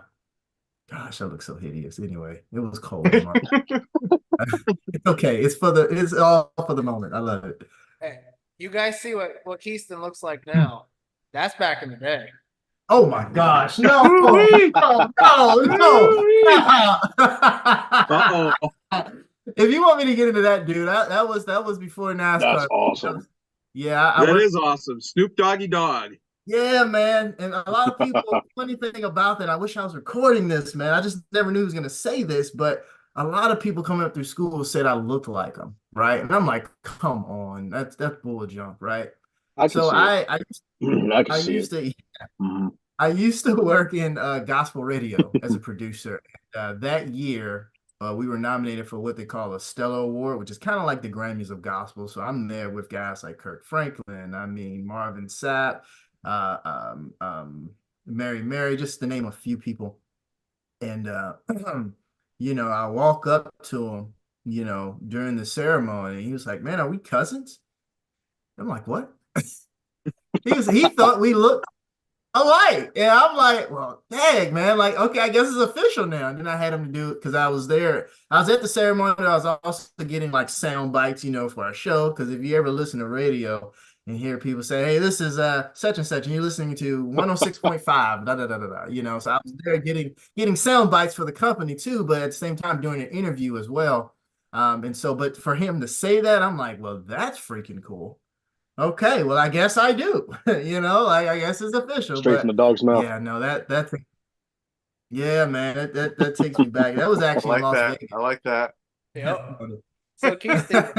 Gosh, I look so hideous. Anyway, it was cold. It's okay. It's all for the moment. I love it. Hey, you guys see what Keystone looks like now? That's back in the day. Oh my gosh. No, no, no. Uh-oh. If you want me to get into that, dude, that was before NASCAR. That's awesome. Yeah, That is awesome. Snoop Doggy Dog. yeah, man. And a lot of people, funny thing about that, I wish I was recording this, man. I just never knew he was going to say this, but a lot of people coming up through school said I looked like him, right? And I'm like, come on, that's bull jump, right? I can So see I, it. I, I can I see used it. to, Mhm. I used to work in gospel radio as a producer. That year, we were nominated for what they call a Stellar Award, which is kind of like the Grammys of gospel. So I'm there with guys like Kirk Franklin, Marvin Sapp, Mary, just to name a few people. And I walk up to him, during the ceremony. He was like, "Man, are we cousins?" I'm like, "What?" He thought we looked alike. And I'm like, "Well, dang, man, like, okay, I guess it's official now." And then I had him to do it because I was there. I was at the ceremony, but I was also getting like sound bites, for our show. Because if you ever listen to radio and hear people say, "Hey, this is such and such," and you're listening to 106.5, da da da da da, so I was there getting sound bites for the company too, but at the same time doing an interview as well. But for him to say that, I'm like, well, that's freaking cool. Okay, well, I guess I do. I guess it's official. Straight But from the dog's mouth. yeah, no, yeah, man, that takes me back. That was I actually in like Las that. Vegas. I like that. Yep. So Keystone,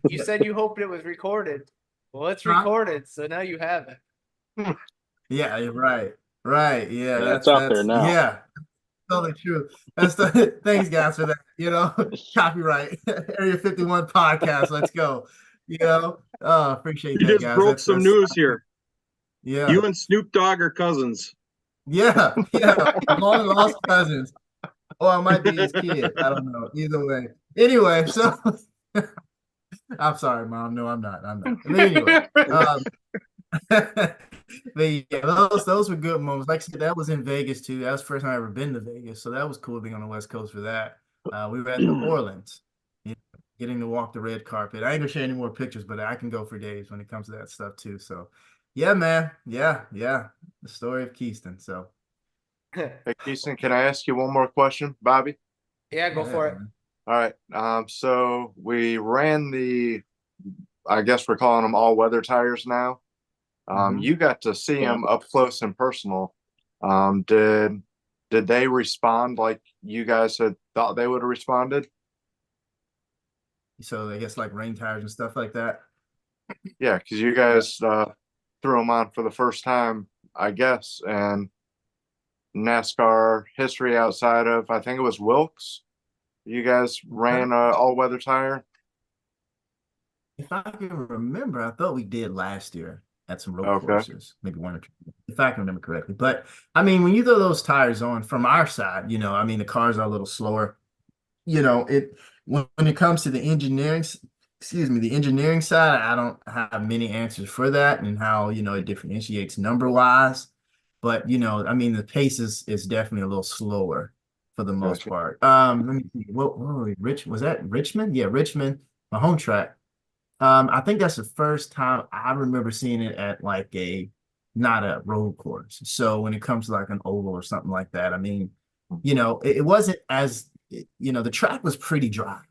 you said you hoped it was recorded. Well, it's Huh? recorded, so now you have it. Yeah, you're right. Right. Yeah, Yeah, it's out there now. Yeah, totally true. Thanks, guys, for that. Copyright Area 51 podcast. Let's go. Appreciate You that, just guys. broke some news here. Yeah. You and Snoop Dogg are cousins. Yeah. Long lost cousins. Or I might be his kid. I don't know. Either way. Anyway, so I'm sorry, Mom. No, I'm not. But anyway, but yeah, those were good moments. Like I said, that was in Vegas too. That was the first time I ever been to Vegas, so that was cool being on the West Coast for that. We were at New Orleans, getting to walk the red carpet. I ain't gonna share any more pictures, but I can go for days when it comes to that stuff too. So, yeah, man, yeah, the story of Keystone. So, Hey, Keystone, can I ask you one more question, Bobby? Yeah, go for it. man. All right. So we ran I guess we're calling them all weather tires now. Mhm. You got to see them up close and personal. Did they respond like you guys had thought they would have responded? So I guess like rain tires and stuff like that. Yeah, because you guys threw them on for the first time, I guess, and NASCAR history outside of, I think it was Wilkes. You guys ran a all-weather tire. If I can remember, I thought we did last year at some road Okay. courses, maybe one or two, if I can remember correctly. But I mean, when you throw those tires on from our side, the cars are a little slower. When it comes to the engineering side, I don't have many answers for that and how, it differentiates number wise. But, the pace is definitely a little slower for the most Gotcha. part. Let me see. Was that Richmond? Yeah, Richmond, my home track. I think that's the first time I remember seeing it at like not a road course. So when it comes to like an oval or something like that, it wasn't the track was pretty dry.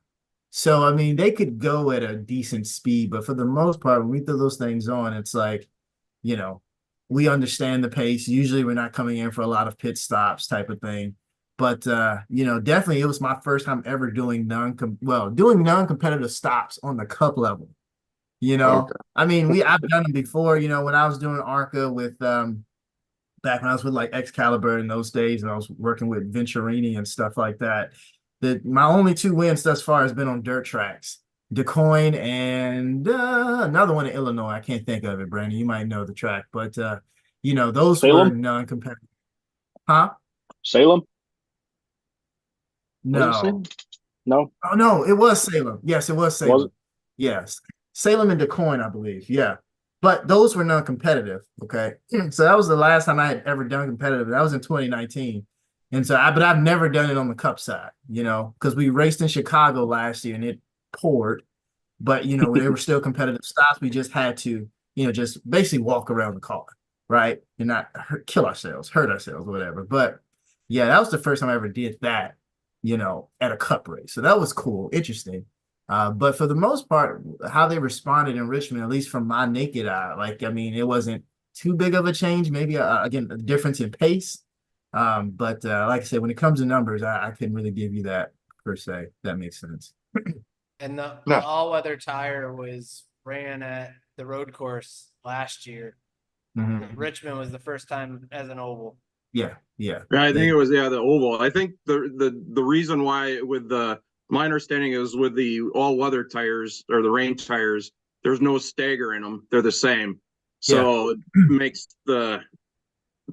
So, they could go at a decent speed, but for the most part, when we throw those things on, it's like, we understand the pace. Usually we're not coming in for a lot of pit stops type of thing. But, definitely it was my first time ever doing non-competitive stops on the cup level. Okay. I've done them before, when I was doing ARCA with, back when I was with like Excalibur in those days, and I was working with Venturini and stuff like that. My only 2 wins thus far has been on dirt tracks, DeCoin and another one in Illinois. I can't think of it, Brandon. You might know the track, but those Salem? were non-competitive. Huh? Salem? Was it No, Salem? No, Oh no, it was Salem. Yes, it was was Salem. it? Yes, Salem and DeCoin, I believe. Yeah, but those were non-competitive. Okay, so that was the last time I had ever done competitive. That was in 2019, and so but I've never done it on the Cup side. Because we raced in Chicago last year and it poured, but they were still competitive stops. We just had to, just basically walk around the car, right, and not kill ourselves, hurt ourselves, whatever. But yeah, that was the first time I ever did that, at a Cup race. So that was cool, interesting. But for the most part, how they responded in Richmond, at least from my naked eye, like, I mean, it wasn't too big of a change. Maybe, again, a difference in pace. But like I said, when it comes to numbers, I couldn't really give you that per se. That makes sense. And the No. all-weather tire was ran at the road course last year. Mhm. Richmond was the first time as an oval. Yeah, yeah. I think it was the oval. I think the reason why my understanding is with the all weather tires or the rain tires, there's no stagger in them. They're the same, so it makes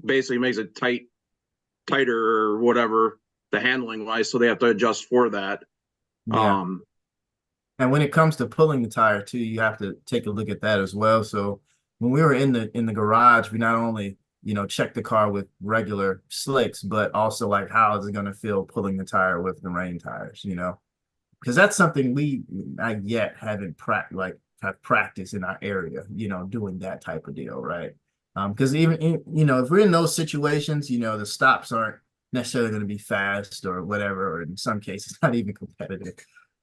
basically makes it tighter or whatever the handling wise. So they have to adjust for that. Yeah. And when it comes to pulling the tire too, you have to take a look at that as well. So when we were in the garage, we not only checked the car with regular slicks, but also like how is it going to feel pulling the tire with the rain tires, because that's something we not yet haven't have practiced in our area, doing that type of deal, right? Because even if we're in those situations, the stops aren't necessarily going to be fast or whatever, or in some cases not even competitive.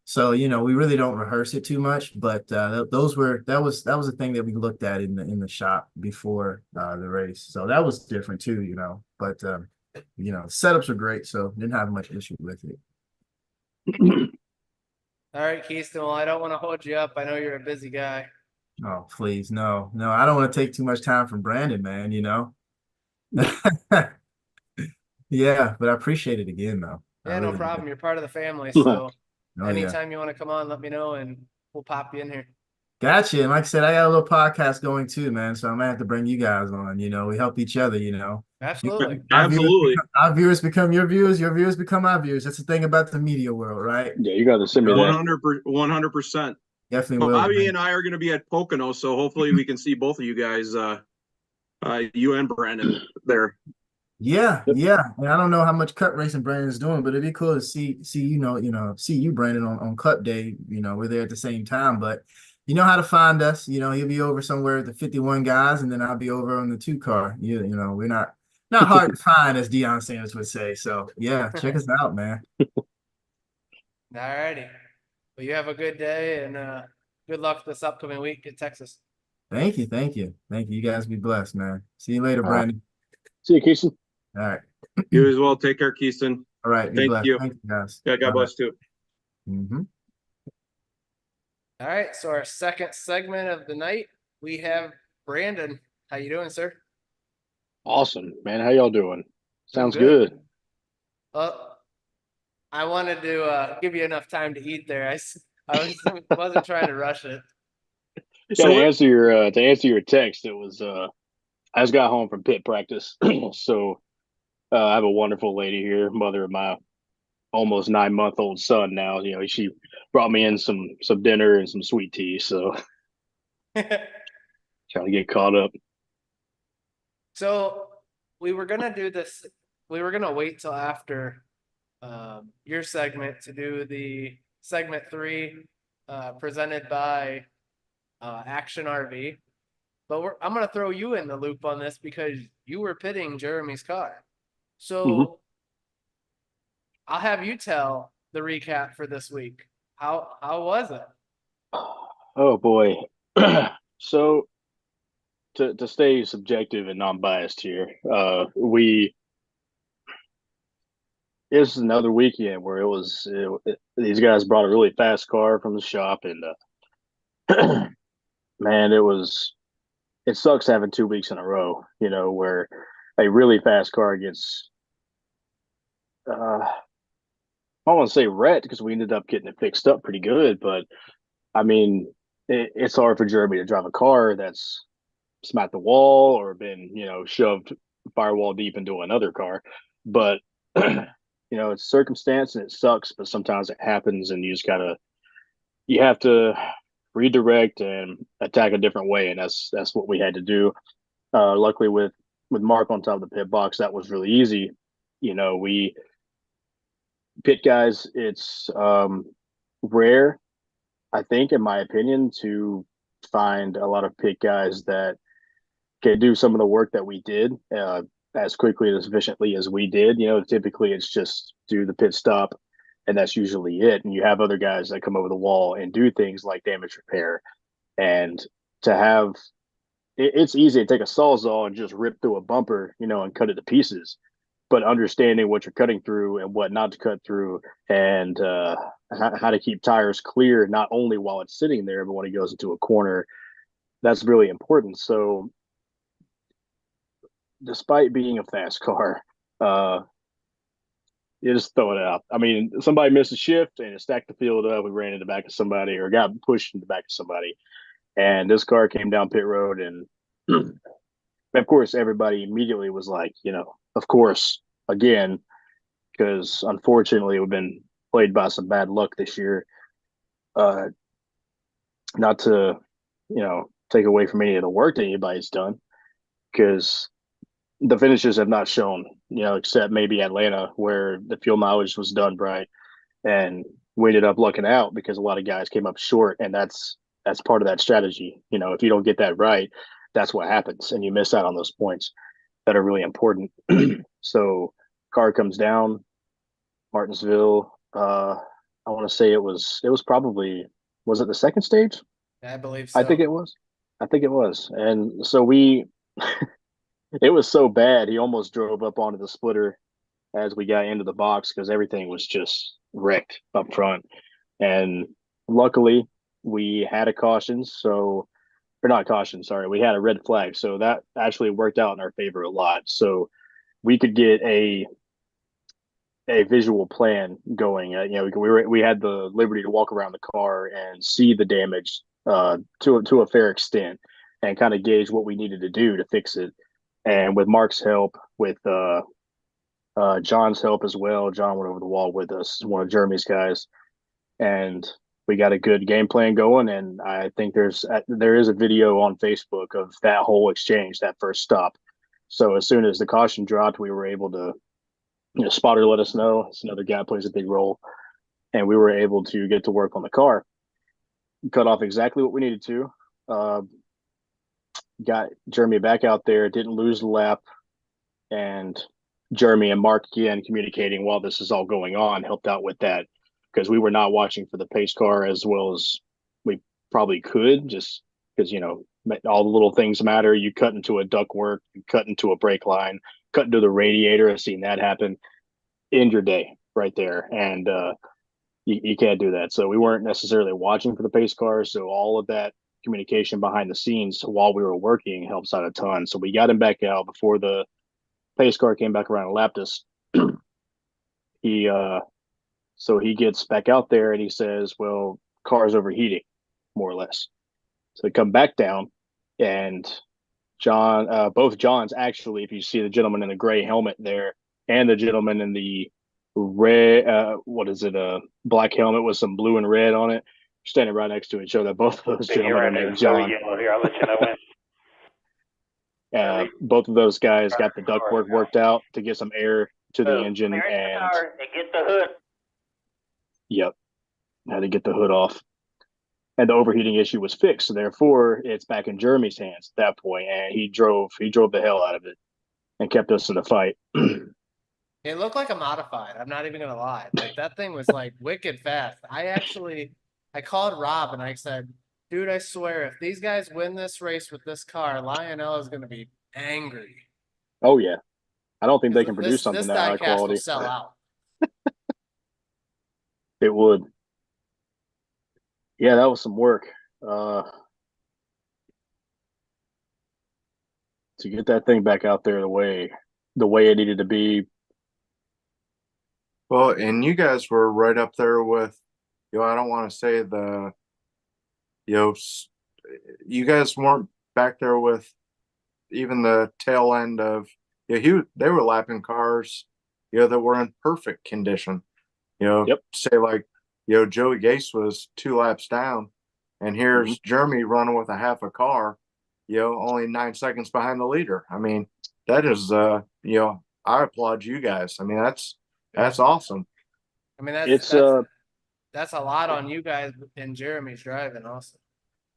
So we really don't rehearse it too much, but that was a thing that we looked at in the shop before the race. So that was different too, But setups are great, so didn't have much issue with it. All right, Keyston. Well, I don't want to hold you up. I know you're a busy guy. Oh, please, no, I don't want to take too much time from Brandon, man. Yeah, but I appreciate it again, though. Yeah, no problem. You're part of the family. So Oh, yeah. anytime you want to come on, let me know and we'll pop you in here. Gotcha. And like I said, I got a little podcast going too, man. So I might have to bring you guys on. We help each other, Absolutely. Absolutely. Our viewers become your viewers become our viewers. That's the thing about the media world, right? Yeah, you got to send me that. 100%. Definitely will. Bobby Man. and I are going to be at Pocono, so hopefully we can see both of you guys, you and Brandon there. Yeah. And I don't know how much cut racing Brandon's doing, but it'd be cool to see see you, Brandon, on Cup Day. We're there at the same time, but you know how to find us. He'll be over somewhere at the 51 guys, and then I'll be over on the 2 car. We're not hard to find, as Deion Sanders would say. So yeah, check us out, man. All righty. Well, you have a good day and good luck this upcoming week at Texas. Thank you. You guys be blessed, man. See you later, Brandon. See you, Keyston. All right. You as well. Take care, Keyston. All right. Thank you. Thank you, guys. Yeah, God bless too. Mm-hmm. All right. So our second segment of the night, we have Brandon. How you doing, sir? Awesome, man. How y'all doing? Sounds good. Well, I wanted to give you enough time to eat there. Wasn't trying to rush it. Yeah, to answer your text, it was I just got home from pit practice, so I have a wonderful lady here, mother of my almost 9-month-old son. Now, she brought me in some dinner and some sweet tea, so trying to get caught up. So we were gonna do this. We were gonna wait till after your segment to do the segment 3 presented by Action RV. But I'm going to throw you in the loop on this because you were pitting Jeremy's car. So I'll have you tell the recap for this week. How was it? Oh boy. So to stay subjective and non-biased here, this is another weekend where these guys brought a really fast car from the shop, and man, it sucks having 2 weeks in a row, where a really fast car gets, I don't want to say wrecked because we ended up getting it fixed up pretty good, but I mean, it's hard for Jeremy to drive a car that's smacked the wall or been, shoved firewall deep into another car. But it's circumstance and it sucks, but sometimes it happens, and you have to redirect and attack a different way, and that's what we had to do. Luckily, with Mark on top of the pit box, that was really easy. We pit guys, it's rare, I think, in my opinion, to find a lot of pit guys that can do some of the work that we did as quickly and as efficiently as we did. Typically it's just do the pit stop, and that's usually it. And you have other guys that come over the wall and do things like damage repair. And to have it's easy to take a sawzall and just rip through a bumper, and cut it to pieces. But understanding what you're cutting through and what not to cut through, and how to keep tires clear, not only while it's sitting there, but when it goes into a corner, that's really important. So, despite being a fast car, you just throw it out. I mean, somebody missed a shift and it stacked the field up. We ran in the back of somebody or got pushed in the back of somebody. And this car came down pit road, and of course, everybody immediately was like, of course, again, because unfortunately we've been played by some bad luck this year. Not to, take away from any of the work that anybody's done, because the finishes have not shown, except maybe Atlanta, where the fuel mileage was done right, and we ended up lucking out because a lot of guys came up short, and that's part of that strategy. If you don't get that right, that's what happens, and you miss out on those points that are really important. So, car comes down, Martinsville. I want to say it was probably, was it the second stage? I believe so. I think it was. And so it was so bad, he almost drove up onto the splitter as we got into the box because everything was just wrecked up front. And luckily, we had a caution, or not caution, sorry, we had a red flag. So that actually worked out in our favor a lot. So we could get a visual plan going. We had the liberty to walk around the car and see the damage to a fair extent, and kind of gauge what we needed to do to fix it. And with Mark's help, with John's help as well, John went over the wall with us, one of Jeremy's guys, and we got a good game plan going. And I think there is a video on Facebook of that whole exchange, that first stop. So as soon as the caution dropped, we were able to, spotter let us know. It's another guy plays a big role, and we were able to get to work on the car, cut off exactly what we needed to. Got Jeremy back out there, didn't lose the lap, and Jeremy and Mark again communicating while this is all going on helped out with that, because we were not watching for the pace car as well as we probably could, just because all the little things matter. You cut into a ductwork, you cut into a brake line, cut into the radiator. I've seen that happen. End your day right there, and you can't do that. So we weren't necessarily watching for the pace car, so all of that communication behind the scenes while we were working helps out a ton. So we got him back out before the pace car came back around and lapped us. So he gets back out there and he says, well, car's overheating, more or less. So they come back down, and both Johns, actually, if you see the gentleman in the gray helmet there and the gentleman in the red, black helmet with some blue and red on it, standing right next to each other. Both of those gentlemen are named John. Here, I'll let you know when. Both of those guys got the ductwork worked out to get some air to the engine, Clear the and car and get the hood. yep, had to get the hood off. And the overheating issue was fixed, so therefore it's back in Jeremy's hands at that point, and he drove the hell out of it and kept us in the fight. It looked like a modified. I'm not even gonna lie. Like, that thing was like wicked fast. I called Rob and I said, dude, I swear, if these guys win this race with this car, Lionel is gonna be angry. Oh yeah, I don't think they can produce something this that high diecast quality. will sell out. It would. Yeah, that was some work. To get that thing back out there the way it needed to be. Well, and you guys were right up there with, I don't want to say you guys weren't back there with even the tail end of, they were lapping cars, that were in perfect condition. Yep. Say like, Joey Gase was 2 laps down, and here's Jeremy running with a half a car, only 9 seconds behind the leader. I mean, that is, I applaud you guys. I mean, that's awesome. I mean, that's a lot on you guys and Jeremy's driving also.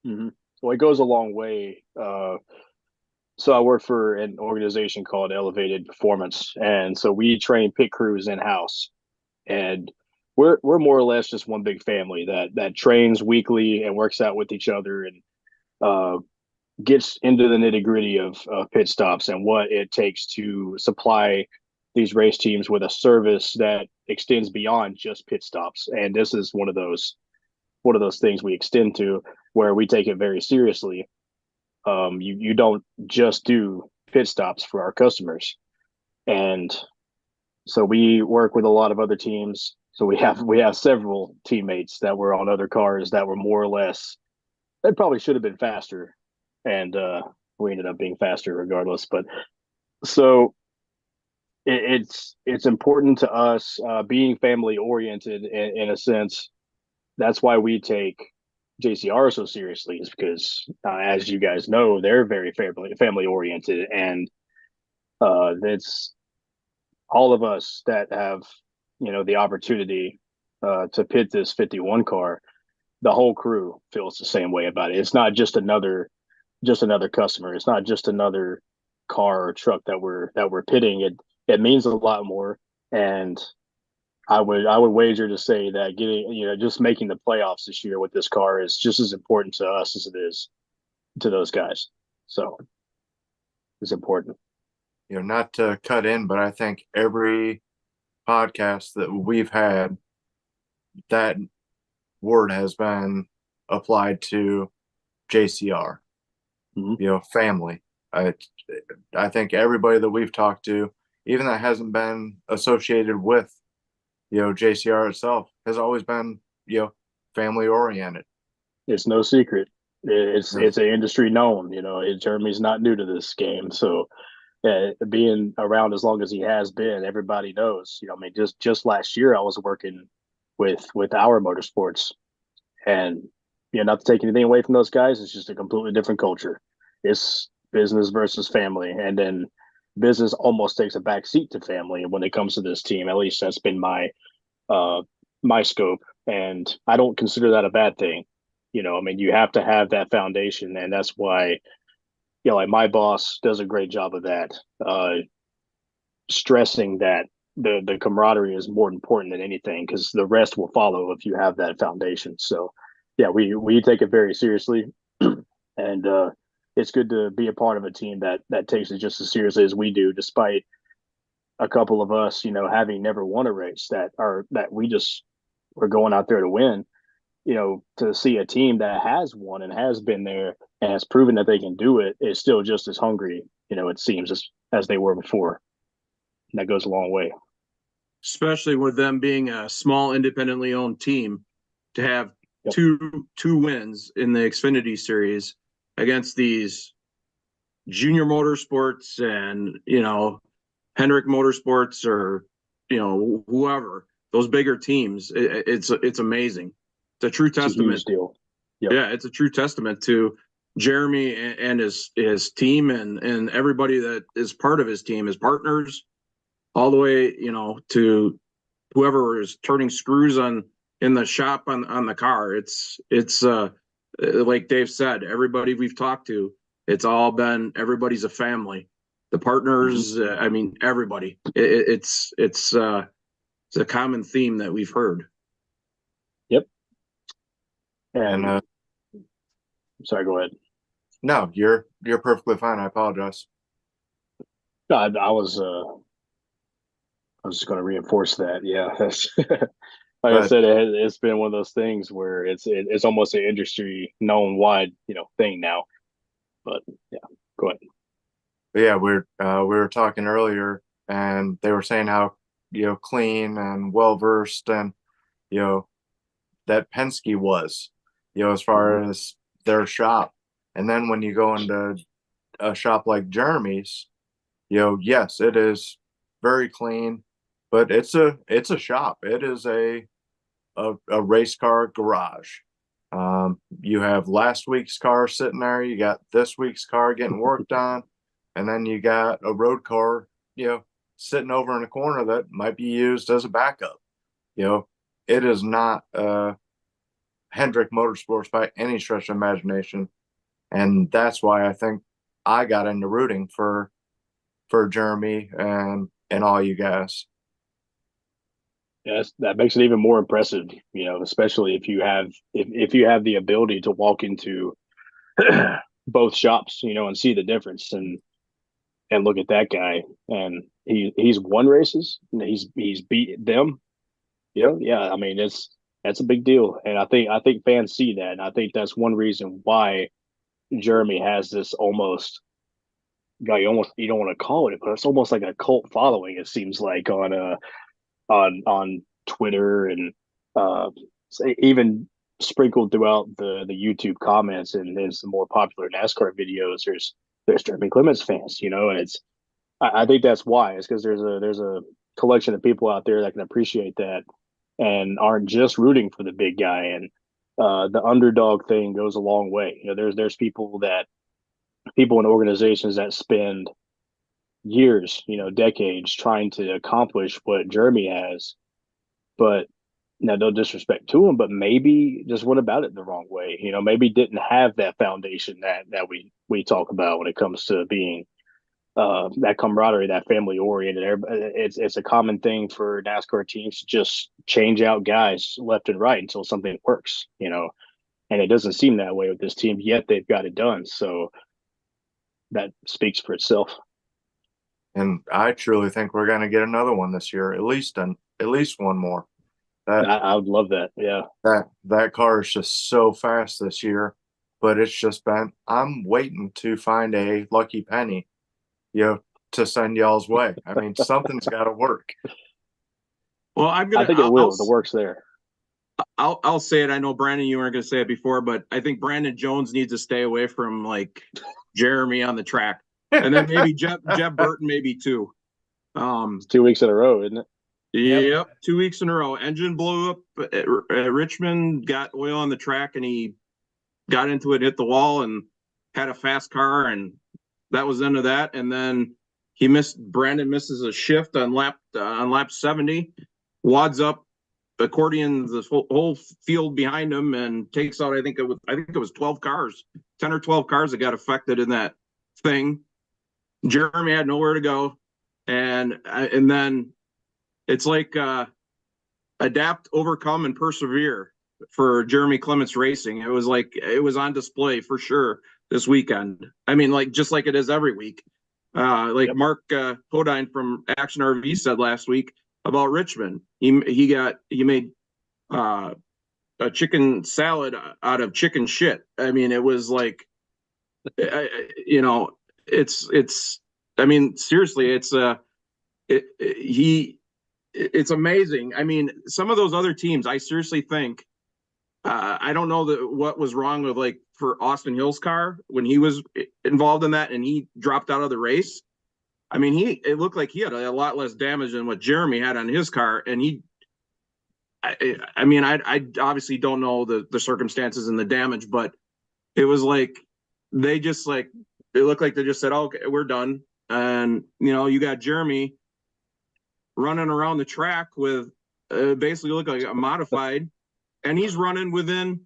Well, it goes a long way. So I work for an organization called Elevated Performance, and so we train pit crews in house, and we're more or less just one big family that trains weekly and works out with each other and gets into the nitty gritty of pit stops and what it takes to supply these race teams with a service that extends beyond just pit stops. And this is one of those things we extend to, where we take it very seriously. You don't just do pit stops for our customers. And so we work with a lot of other teams. So we have several teammates that were on other cars that were more or less, they probably should have been faster. And we ended up being faster regardless. But so it's important to us being family oriented in a sense. That's why we take JCR so seriously, is because as you guys know, they're very family oriented, and that's all of us that have the opportunity to pit this 51 car. The whole crew feels the same way about it. It's not just another customer. It's not just another car or truck that we're pitting. It means a lot more. And I would wager to say that getting, just making the playoffs this year with this car is just as important to us as it is to those guys. So it's important. Not to cut in, but I think every podcast that we've had, that word has been applied to JCR. Family. I think everybody that we've talked to, even that hasn't been associated with, JCR itself, has always been, family oriented. It's no secret. It's an industry known. Jeremy's not new to this game, so being around as long as he has been, everybody knows. I mean, just last year I was working with our motorsports, and not to take anything away from those guys, it's just a completely different culture. It's business versus family, and then business almost takes a back seat to family when it comes to this team. At least that's been my scope, and I don't consider that a bad thing. I mean, you have to have that foundation, and that's why like my boss does a great job of that, stressing that the camaraderie is more important than anything, because the rest will follow if you have that foundation. So yeah, we take it very seriously, and it's good to be a part of a team that takes it just as seriously as we do, despite a couple of us, having never won a race that we just were going out there to win. To see a team that has won and has been there and has proven that they can do it is still just as hungry, it seems, as they were before. And that goes a long way. Especially with them being a small, independently owned team, to have two wins in the Xfinity Series against these Junior Motorsports and Hendrick Motorsports, or whoever, those bigger teams. It's amazing. It's a true testament. It's a huge deal. Yep. Yeah, it's a true testament to Jeremy and his team and everybody that is part of his team, his partners, all the way to whoever is turning screws in the shop on the car. It's like Dave said, everybody we've talked to, it's all been, everybody's a family. The partners, I mean, everybody. It's a common theme that we've heard. Yep. And sorry, go ahead. No, you're perfectly fine. I apologize. No, I was just going to reinforce that. Yeah, like I said, it's been one of those things where it's almost an industry known wide thing now. But yeah, go ahead. But yeah, we were talking earlier, and they were saying how clean and well versed and that Penske was as far as their shop. And then when you go into a shop like Jeremy's, yes, it is very clean. but it's a shop. It is a race car garage. You have last week's car sitting there, you got this week's car getting worked on, and then you got a road car, sitting over in a corner that might be used as a backup. It is not Hendrick Motorsports by any stretch of imagination. And that's why I think I got into rooting for Jeremy and all you guys. Yes, that makes it even more impressive, especially if you have the ability to walk into both shops, and see the difference and look at that guy, and he's won races, and he's beat them. Yeah, I mean that's a big deal, and I think fans see that, and I think that's one reason why Jeremy has this almost guy, you don't want to call it, but it's almost like a cult following. It seems like on Twitter and even sprinkled throughout the YouTube comments and some more popular NASCAR videos. There's Jeremy Clements fans, and I think that's why. It's because there's a collection of people out there that can appreciate that and aren't just rooting for the big guy. And the underdog thing goes a long way. There's people in organizations that spend years, decades trying to accomplish what Jeremy has, but now no disrespect to him, but maybe just went about it the wrong way. Maybe didn't have that foundation that we talk about when it comes to being that camaraderie, that family oriented. It's a common thing for NASCAR teams to just change out guys left and right until something works, and it doesn't seem that way with this team, yet they've got it done. So that speaks for itself. And I truly think we're going to get another one this year, at least one more. I would love that. Yeah, that car is just so fast this year, but it's just been. I'm waiting to find a lucky penny, to send y'all's way. I mean, something's got to work. Well, I think it will. The work's there. I'll say it. I know Brandon, you weren't going to say it before, but I think Brandon Jones needs to stay away from like Jeremy on the track, and then maybe Jeff Burton, maybe too. It's 2 weeks in a row, isn't it? Yep, 2 weeks in a row. Engine blew up at Richmond, got oil on the track, and he got into it, hit the wall, and had a fast car, and that was the end of that. And then Brandon misses a shift on lap 70, wads up, accordions the whole field behind him, and takes out I think it was 12 cars, 10 or 12 cars that got affected in that thing. Jeremy had nowhere to go, and then it's like adapt, overcome, and persevere for Jeremy Clements Racing. It was on display for sure this weekend. I mean, just like it is every week. Yep. Mark Podine from Action RV said last week about Richmond. He made a chicken salad out of chicken shit. I mean, it was like, it's. I mean, seriously, it's amazing. I mean, some of those other teams, I seriously think, I don't know what was wrong with for Austin Hill's car when he was involved in that and he dropped out of the race. I mean, it looked like he had a lot less damage than what Jeremy had on his car. And I mean, I obviously don't know the circumstances and the damage, but it was like, they just it looked like they just said, oh, okay, we're done. And, you got Jeremy running around the track with basically look like a modified, and he's running within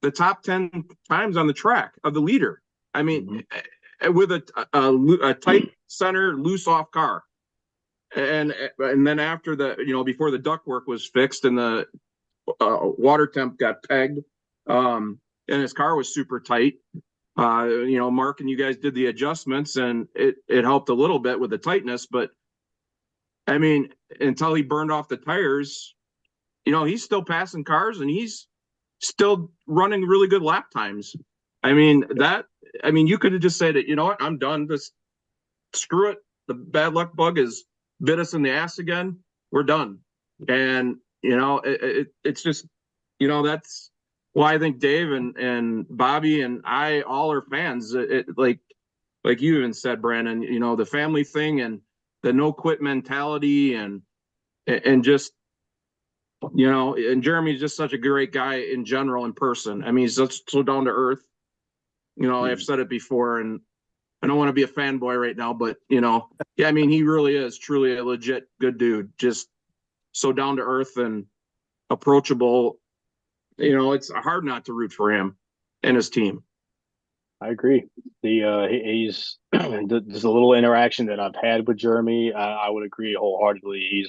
the top 10 times on the track of the leader. I mean, with a tight center, loose off car. And then after before the ductwork was fixed and the water temp got pegged, and his car was super tight. Mark and you guys did the adjustments, and it helped a little bit with the tightness, but I mean, until he burned off the tires, he's still passing cars and he's still running really good lap times. I mean, you could have just said it, you know what, I'm done. Just screw it. The bad luck bug has bit us in the ass again. We're done. And, it's just, that's why I think Dave and Bobby and I all are fans. Like you even said, Brandon, the family thing and the no quit mentality and and just, and Jeremy's just such a great guy in general in person. I mean, he's just so down to earth. I've said it before, and I don't want to be a fanboy right now, but yeah, I mean, he really is truly a legit good dude. Just so down to earth and approachable. It's hard not to root for him and his team. I agree. He's there's a little interaction that I've had with Jeremy. I would agree wholeheartedly.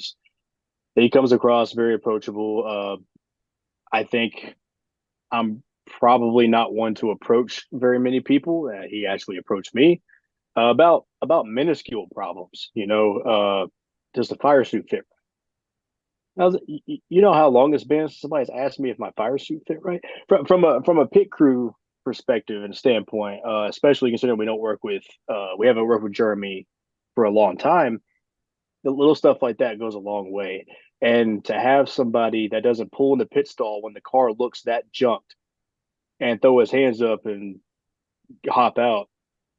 He comes across very approachable. I think I'm probably not one to approach very many people. He actually approached me about minuscule problems. Does the fire suit fit? You know how long it's been since somebody's asked me if my fire suit fit right? From a pit crew perspective and standpoint, especially considering we haven't worked with Jeremy for a long time. The little stuff like that goes a long way. And to have somebody that doesn't pull in the pit stall when the car looks that junked and throw his hands up and hop out,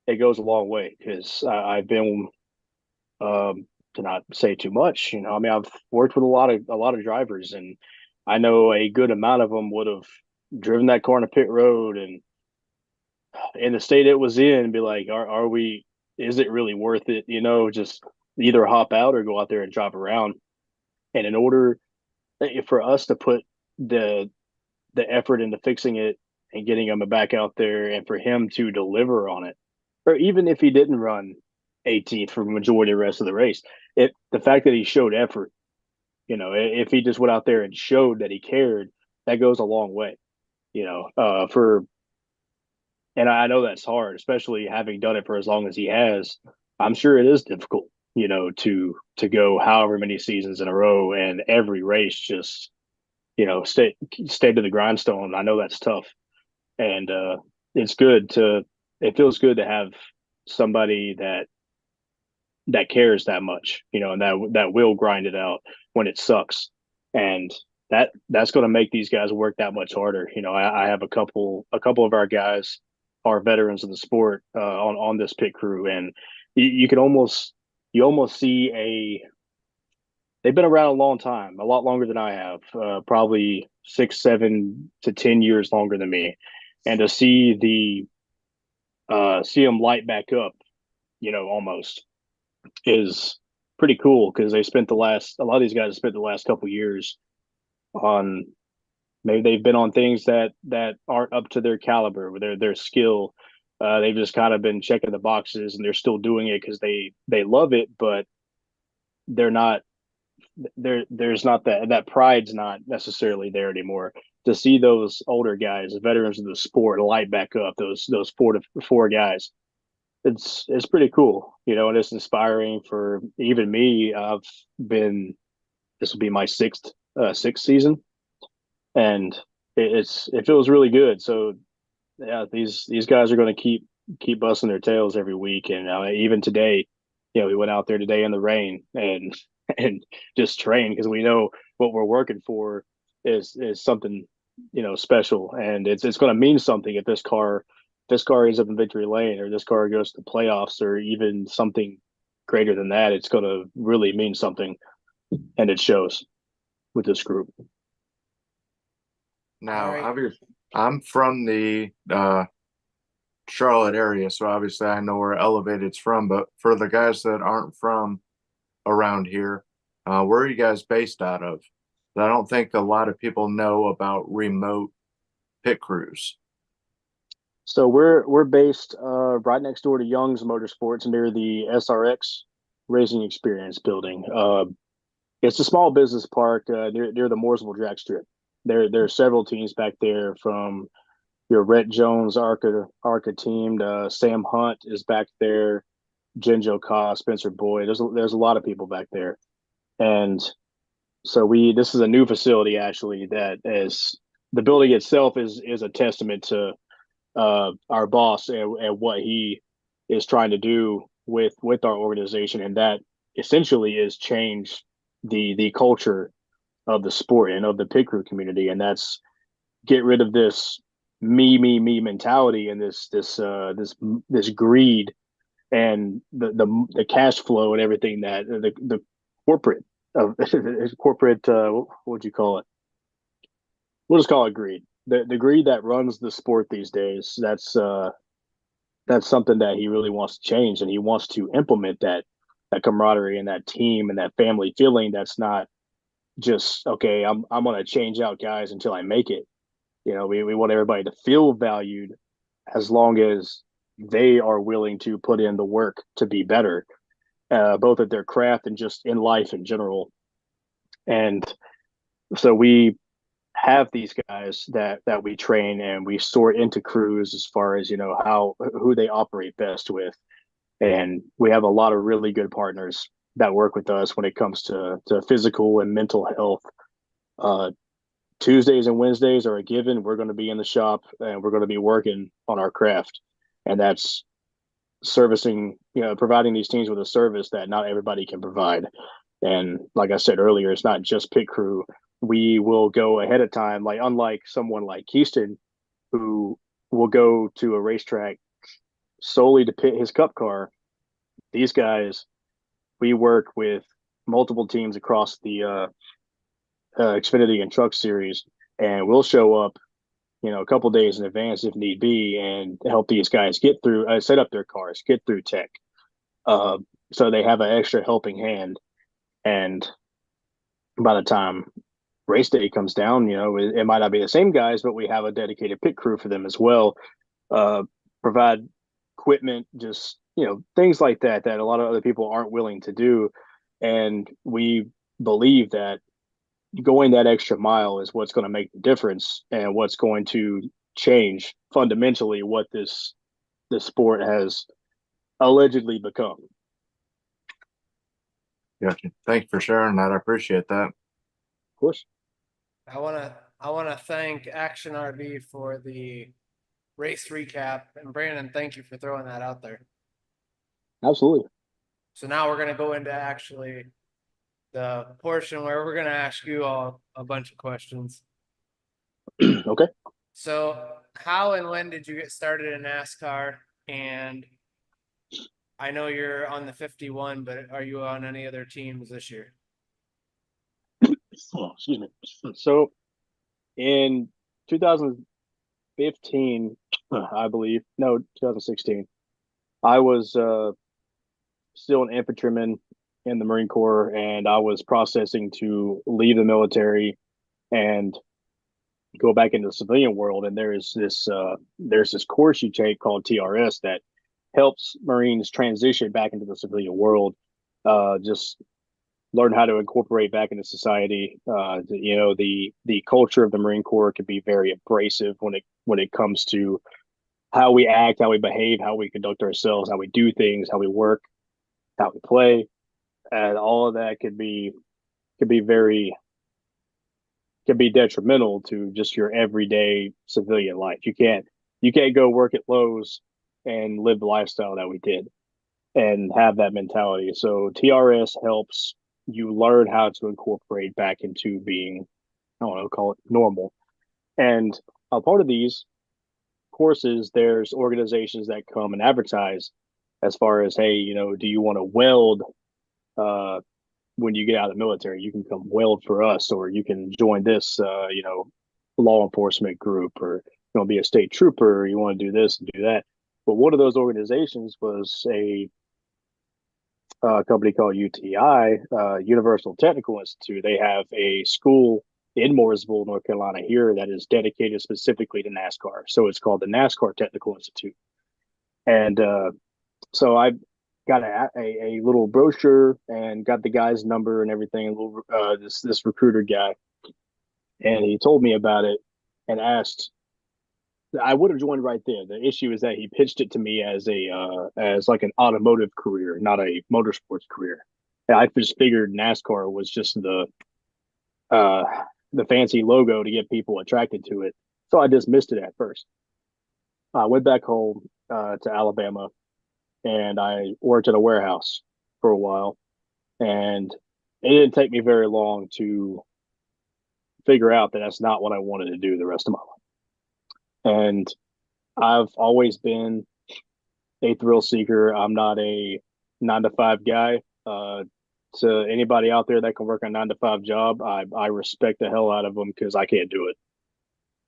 it goes a long way. Because I've been, to not say too much, I mean, I've worked with a lot of drivers, and I know a good amount of them would have driven that car on a pit road and in the state it was in, be like, is it really worth it? Just either hop out or go out there and drive around. And in order for us to put the effort into fixing it and getting him back out there, and for him to deliver on it, or even if he didn't run 18th for the majority of the rest of the race, the fact that he showed effort, if he just went out there and showed that he cared, that goes a long way. And I know that's hard, especially having done it for as long as he has. I'm sure it is difficult, to go however many seasons in a row and every race just, stay to the grindstone. I know that's tough. And it feels good to have somebody that cares that much, and that will grind it out when it sucks. And that's going to make these guys work that much harder. I have a couple of our guys are veterans of the sport on this pit crew, and you almost see they've been around a long time, a lot longer than I have, probably 6, 7 to 10 years longer than me, and to see them light back up, almost is pretty cool, because a lot of these guys have spent the last couple of years on. Maybe they've been on things that aren't up to their caliber, their skill. They've just kind of been checking the boxes, and they're still doing it because they love it, but they're not. There's not that pride's not necessarily there anymore. To see those older guys, the veterans of the sport, light back up, those 4 guys, it's pretty cool, and it's inspiring for even me. This will be my sixth season. And it feels really good. So yeah, these guys are going to keep busting their tails every week. And even today, we went out there today in the rain and just trained, because we know what we're working for is something special, and it's going to mean something if this car ends up in victory lane, or this car goes to playoffs, or even something greater than that. It's going to really mean something, and it shows with this group. Now, Right. obviously, I'm from the Charlotte area, so obviously I know where Elevated's from. But for the guys that aren't from around here, where are you guys based out of? I don't think a lot of people know about remote pit crews. So we're based right next door to Young's Motorsports, near the SRX Racing Experience building. It's a small business park near the Mooresville drag strip. There are several teams back there, from your Rhett Jones ARCA team. Sam Hunt is back there, Jinjo Ka, Spencer Boyd. There's a lot of people back there, and so this is a new facility, actually, that is, the building itself is a testament to our boss and what he is trying to do with our organization, and that essentially is change the culture of the sport and of the pit crew community, and that's get rid of this me mentality, and this greed and the cash flow and everything that the corporate corporate, what would you call it? We'll just call it greed. The greed that runs the sport these days. That's something that he really wants to change, and he wants to implement that camaraderie and that team and that family feeling. That's not just okay. I'm gonna change out guys until I make it. We want everybody to feel valued as long as they are willing to put in the work to be better, both at their craft and just in life in general. And so we have these guys that we train and we sort into crews as far as who they operate best with, and we have a lot of really good partners that work with us when it comes to physical and mental health. Tuesdays and Wednesdays are a given. We're going to be in the shop and we're going to be working on our craft, and that's servicing, providing these teams with a service that not everybody can provide. And like I said earlier, it's not just pit crew. We will go ahead of time, like unlike someone like Keaston, who will go to a racetrack solely to pit his cup car. These guys, we work with multiple teams across the Xfinity and Truck Series, and we'll show up, a couple days in advance if need be, and help these guys get through, set up their cars, get through tech, so they have an extra helping hand. And by the time race day comes down, it might not be the same guys, but we have a dedicated pit crew for them as well. Provide equipment, just things like that a lot of other people aren't willing to do, and we believe that going that extra mile is what's going to make the difference and what's going to change fundamentally what this sport has allegedly become. Gotcha. Thank you for sharing that. I appreciate that. Of course. I wanna thank Action RV for the race recap, and Brandon, thank you for throwing that out there. Absolutely. So now we're gonna go into actually the portion where we're gonna ask you all a bunch of questions. Okay. So how and when did you get started in NASCAR? And I know you're on the 51, but are you on any other teams this year? Oh, excuse me. So in 2015, I believe, no, 2016, I was still an infantryman in the Marine Corps, and I was processing to leave the military and go back into the civilian world. And there's this course you take called TRS that helps Marines transition back into the civilian world, just learn how to incorporate back into society. The culture of the Marine Corps can be very abrasive when it comes to how we act, how we behave, how we conduct ourselves, how we do things, how we work, how we play, and all of that could be detrimental to just your everyday civilian life. You can't go work at Lowe's and live the lifestyle that we did and have that mentality. So TRS helps you learn how to incorporate back into being, I don't know, call it normal. And a part of these courses, there's organizations that come and advertise as far as, hey, do you want to weld when you get out of the military? You can come weld for us, or you can join this law enforcement group, or be a state trooper, or you want to do this and do that. But one of those organizations was a company called UTI, Universal Technical Institute. They have a school in Mooresville, North Carolina here that is dedicated specifically to NASCAR. So it's called the NASCAR Technical Institute. And so I got a little brochure and got the guy's number and everything, this recruiter guy. And he told me about it and asked, I would have joined right there. The issue is that he pitched it to me as like an automotive career, not a motorsports career. And I just figured NASCAR was just the fancy logo to get people attracted to it. So I dismissed it at first. I went back home to Alabama, and I worked at a warehouse for a while. And it didn't take me very long to figure out that that's not what I wanted to do the rest of my life. And I've always been a thrill seeker. I'm not a 9-to-5 guy. to anybody out there that can work a 9 to 5 job. I respect the hell out of them because I can't do it.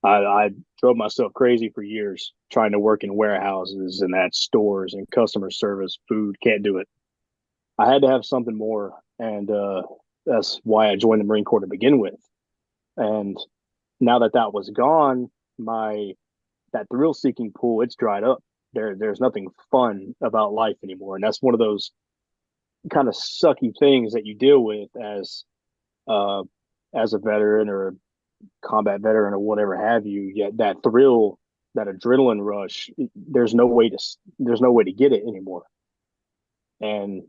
I drove myself crazy for years trying to work in warehouses and at stores and customer service, food. Can't do it. I had to have something more, and that's why I joined the Marine Corps to begin with. And now that that was gone, that thrill-seeking pool, it's dried up. There's nothing fun about life anymore, and that's one of those kind of sucky things that you deal with as a veteran or a combat veteran or whatever have you. Yet that thrill, that adrenaline rush, there's no way to get it anymore. And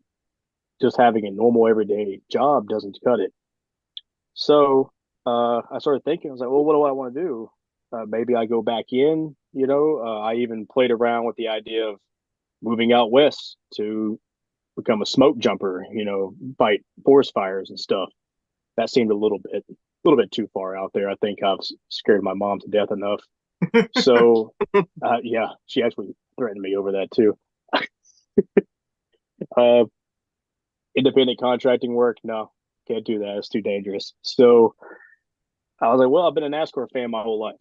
just having a normal everyday job doesn't cut it. So I started thinking, I was like, well, what do I want to do? Maybe I go back in, I even played around with the idea of moving out west to become a smoke jumper, fight forest fires and stuff. That seemed a little bit too far out there. I think I've scared my mom to death enough. So, yeah, she actually threatened me over that too. Independent contracting work, no, can't do that. It's too dangerous. So I was like, well, I've been a NASCAR fan my whole life.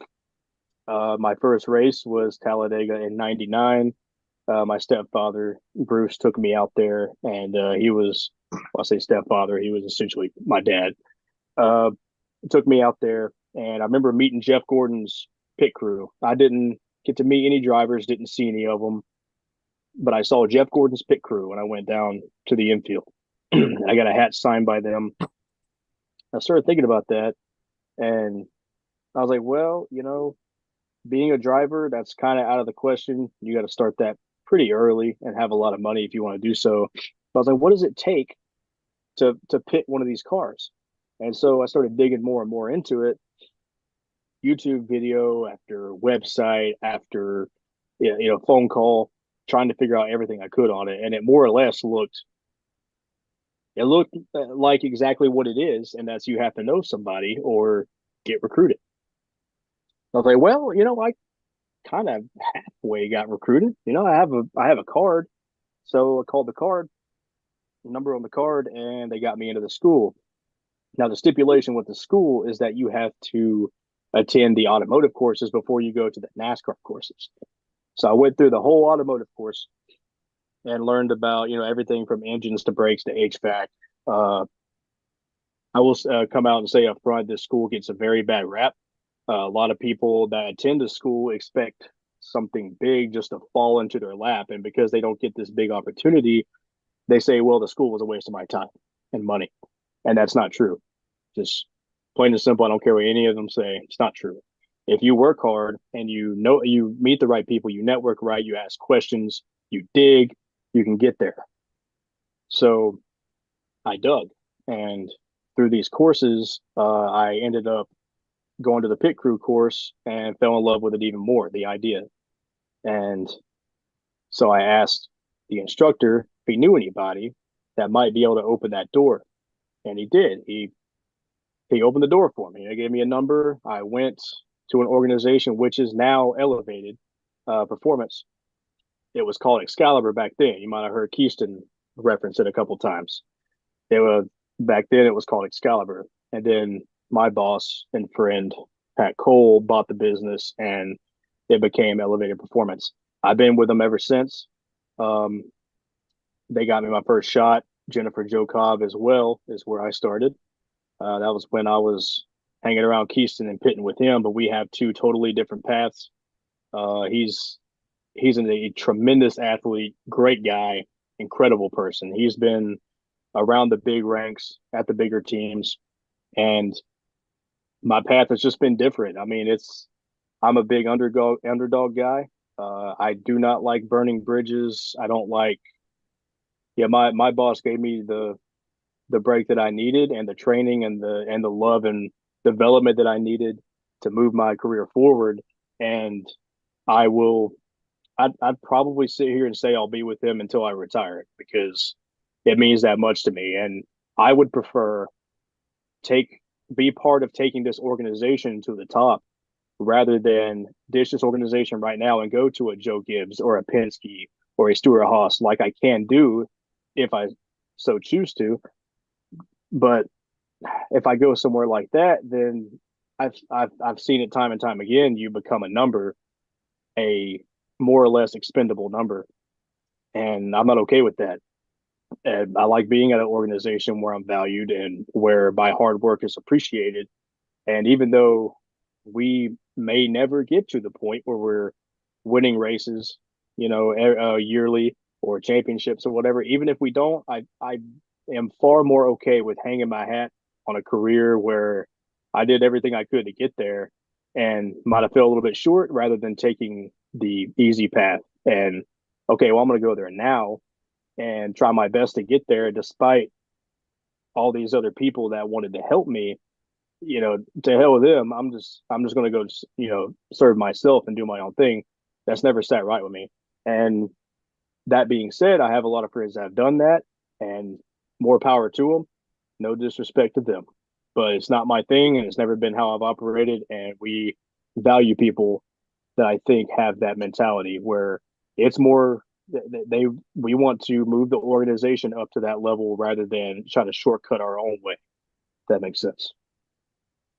My first race was Talladega in '99. My stepfather, Bruce, took me out there, and he was, well, I say stepfather, he was essentially my dad. Took me out there, and I remember meeting Jeff Gordon's pit crew. I didn't get to meet any drivers, didn't see any of them, but I saw Jeff Gordon's pit crew when I went down to the infield. I got a hat signed by them. I started thinking about that, and I was like, well, being a driver, that's kind of out of the question. You got to start that pretty early and have a lot of money if you want to do so. But I was like, what does it take to pit one of these cars? And so I started digging more and more into it. YouTube video after website after phone call, trying to figure out everything I could on it, and it more or less looked like exactly what it is, and that's you have to know somebody or get recruited. I was like, well, I kind of halfway got recruited. I have a card, so I called the card, number on the card, and they got me into the school. Now, the stipulation with the school is that you have to attend the automotive courses before you go to the NASCAR courses. So I went through the whole automotive course and learned about, everything from engines to brakes to HVAC. I will come out and say up front, this school gets a very bad rap. A lot of people that attend the school expect something big just to fall into their lap. And because they don't get this big opportunity, they say, well, the school was a waste of my time and money. And that's not true. Just plain and simple. I don't care what any of them say. It's not true. If you work hard and you meet the right people, you network right, you ask questions, you dig, you can get there. So I dug, and through these courses, I ended up going to the pit crew course and fell in love with it even more, the idea. And so I asked the instructor if he knew anybody that might be able to open that door. And he did. He opened the door for me. He gave me a number. I went to an organization which is now Elevated Performance. It was called Excalibur back then. You might have heard Keaston reference it a couple times. Back then it was called Excalibur. And then my boss and friend, Pat Cole, bought the business and it became Elevated Performance. I've been with them ever since. They got me my first shot. Jennifer Joe Cobb as well is where I started. That was when I was hanging around Keaston and pitting with him, but we have two totally different paths. He's a tremendous athlete, great guy, incredible person. He's been around the big ranks at the bigger teams, and my path has just been different. I mean, I'm a big underdog guy. I do not like burning bridges. I don't like. Yeah, my boss gave me the break that I needed and the training and the love and development that I needed to move my career forward. And I'd probably sit here and say I'll be with him until I retire because it means that much to me. And I would prefer be part of taking this organization to the top rather than ditch this organization right now and go to a Joe Gibbs or a Penske or a Stewart-Haas like I can do if I so choose to. But if I go somewhere like that, then I've seen it time and time again. You become a number, a more or less expendable number, and I'm not okay with that. And I like being at an organization where I'm valued and where my hard work is appreciated. And even though we may never get to the point where we're winning races, yearly or championships or whatever, even if we don't, I am far more okay with hanging my hat on a career where I did everything I could to get there and might have fell a little bit short rather than taking the easy path and okay, well, I'm going to go there now and try my best to get there despite all these other people that wanted to help me. To hell with them. I'm just going to go, serve myself and do my own thing. That's never sat right with me. And that being said, I have a lot of friends that have done that, and more power to them. No disrespect to them, but it's not my thing, and it's never been how I've operated. And we value people that I think have that mentality where it's more we want to move the organization up to that level rather than try to shortcut our own way. If that makes sense.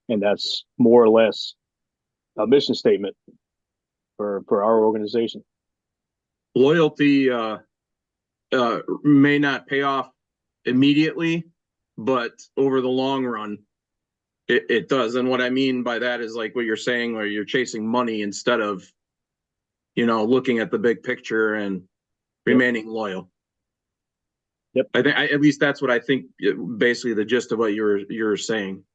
And that's more or less a mission statement for our organization. Loyalty may not pay off immediately, but over the long run, it does. And what I mean by that is like what you're saying, where you're chasing money instead of, looking at the big picture and remaining loyal. Yep. I think at least that's what I think. Basically, the gist of what you're saying.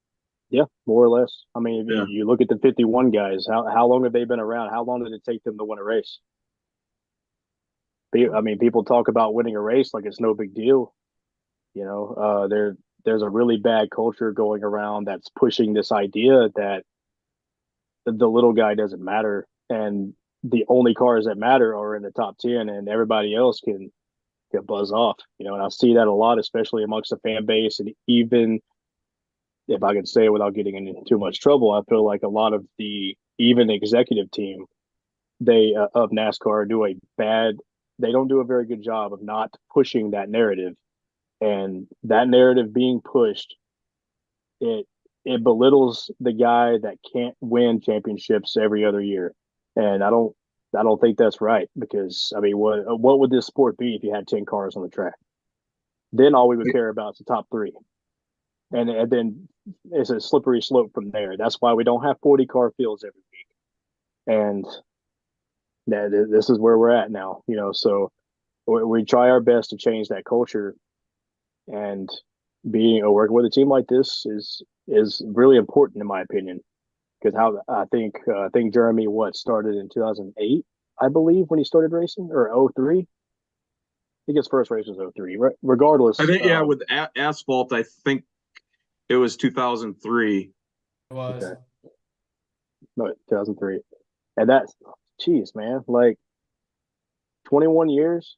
Yeah, more or less. I mean, Yeah. you look at the 51 guys. How long have they been around? How long did it take them to win a race? I mean, people talk about winning a race like it's no big deal. There's a really bad culture going around that's pushing this idea that the little guy doesn't matter, and the only cars that matter are in the top 10, and everybody else can buzz off. And I see that a lot, especially amongst the fan base, and even if I can say it without getting into too much trouble, I feel like a lot of the even executive team of NASCAR they don't do a very good job of not pushing that narrative, and that narrative being pushed, it belittles the guy that can't win championships every other year, and I don't think that's right, because I mean, what would this sport be if you had 10 cars on the track? Then all we would care about is the top three. And then it's a slippery slope from there. That's why we don't have 40 car fields every week. And this is where we're at now, so we try our best to change that culture, and working with a team like this is really important in my opinion, because I think Jeremy started in 2008, I believe, when he started racing, or 03. I think his first race was 03. Regardless, I think with asphalt, I think it was 2003. It was. Okay. No, 2003, and that's, geez, man, like 21 years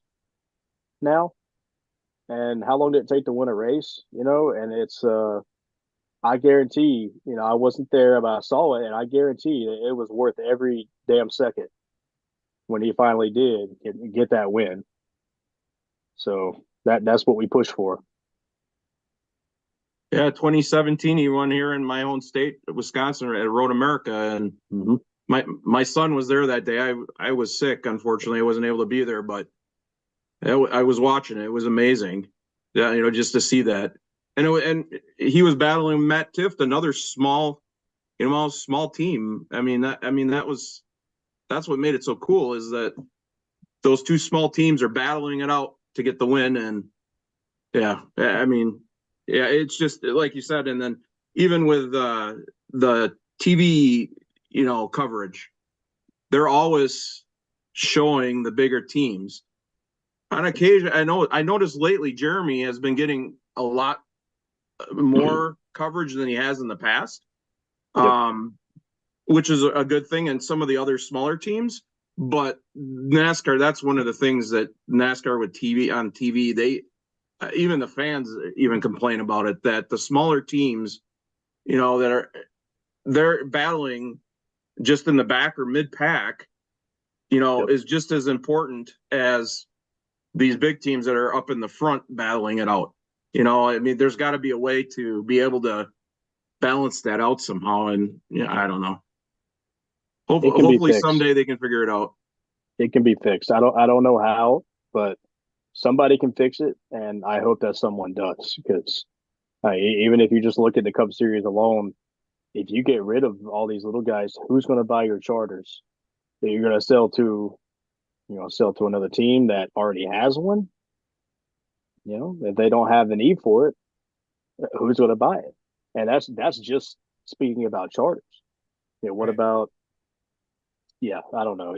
now. And how long did it take to win a race? And it's I guarantee, I wasn't there, but I saw it, and I guarantee that it was worth every damn second when he finally did get that win. So that's what we push for. Yeah, 2017, he won here in my own state, Wisconsin, at Road America, and my son was there that day. I was sick, unfortunately, I wasn't able to be there, but I was watching it. It was amazing, yeah, just to see that. And he was battling Matt Tifft, another small team. That's what made it so cool, is that those two small teams are battling it out to get the win. And it's just like you said. And then even with the TV, coverage, they're always showing the bigger teams. On occasion, I noticed lately Jeremy has been getting a lot more coverage than he has in the past, which is a good thing, and some of the other smaller teams. But NASCAR, that's one of the things that NASCAR with on TV, they even the fans even complain about it, that the smaller teams, they're battling just in the back or mid pack, is just as important as these big teams that are up in the front battling it out. I mean, there's got to be a way to be able to balance that out somehow. And I don't know. It can be Hopefully fixed. someday they can figure it out. It can be fixed. I don't know how, but somebody can fix it, and I hope that someone does. Because even if you just look at the Cup Series alone, if you get rid of all these little guys, who's going to buy your charters that you're going to sell to another team that already has one? If they don't have the need for it, who's going to buy it? And that's just speaking about charters. What about? Yeah, I don't know.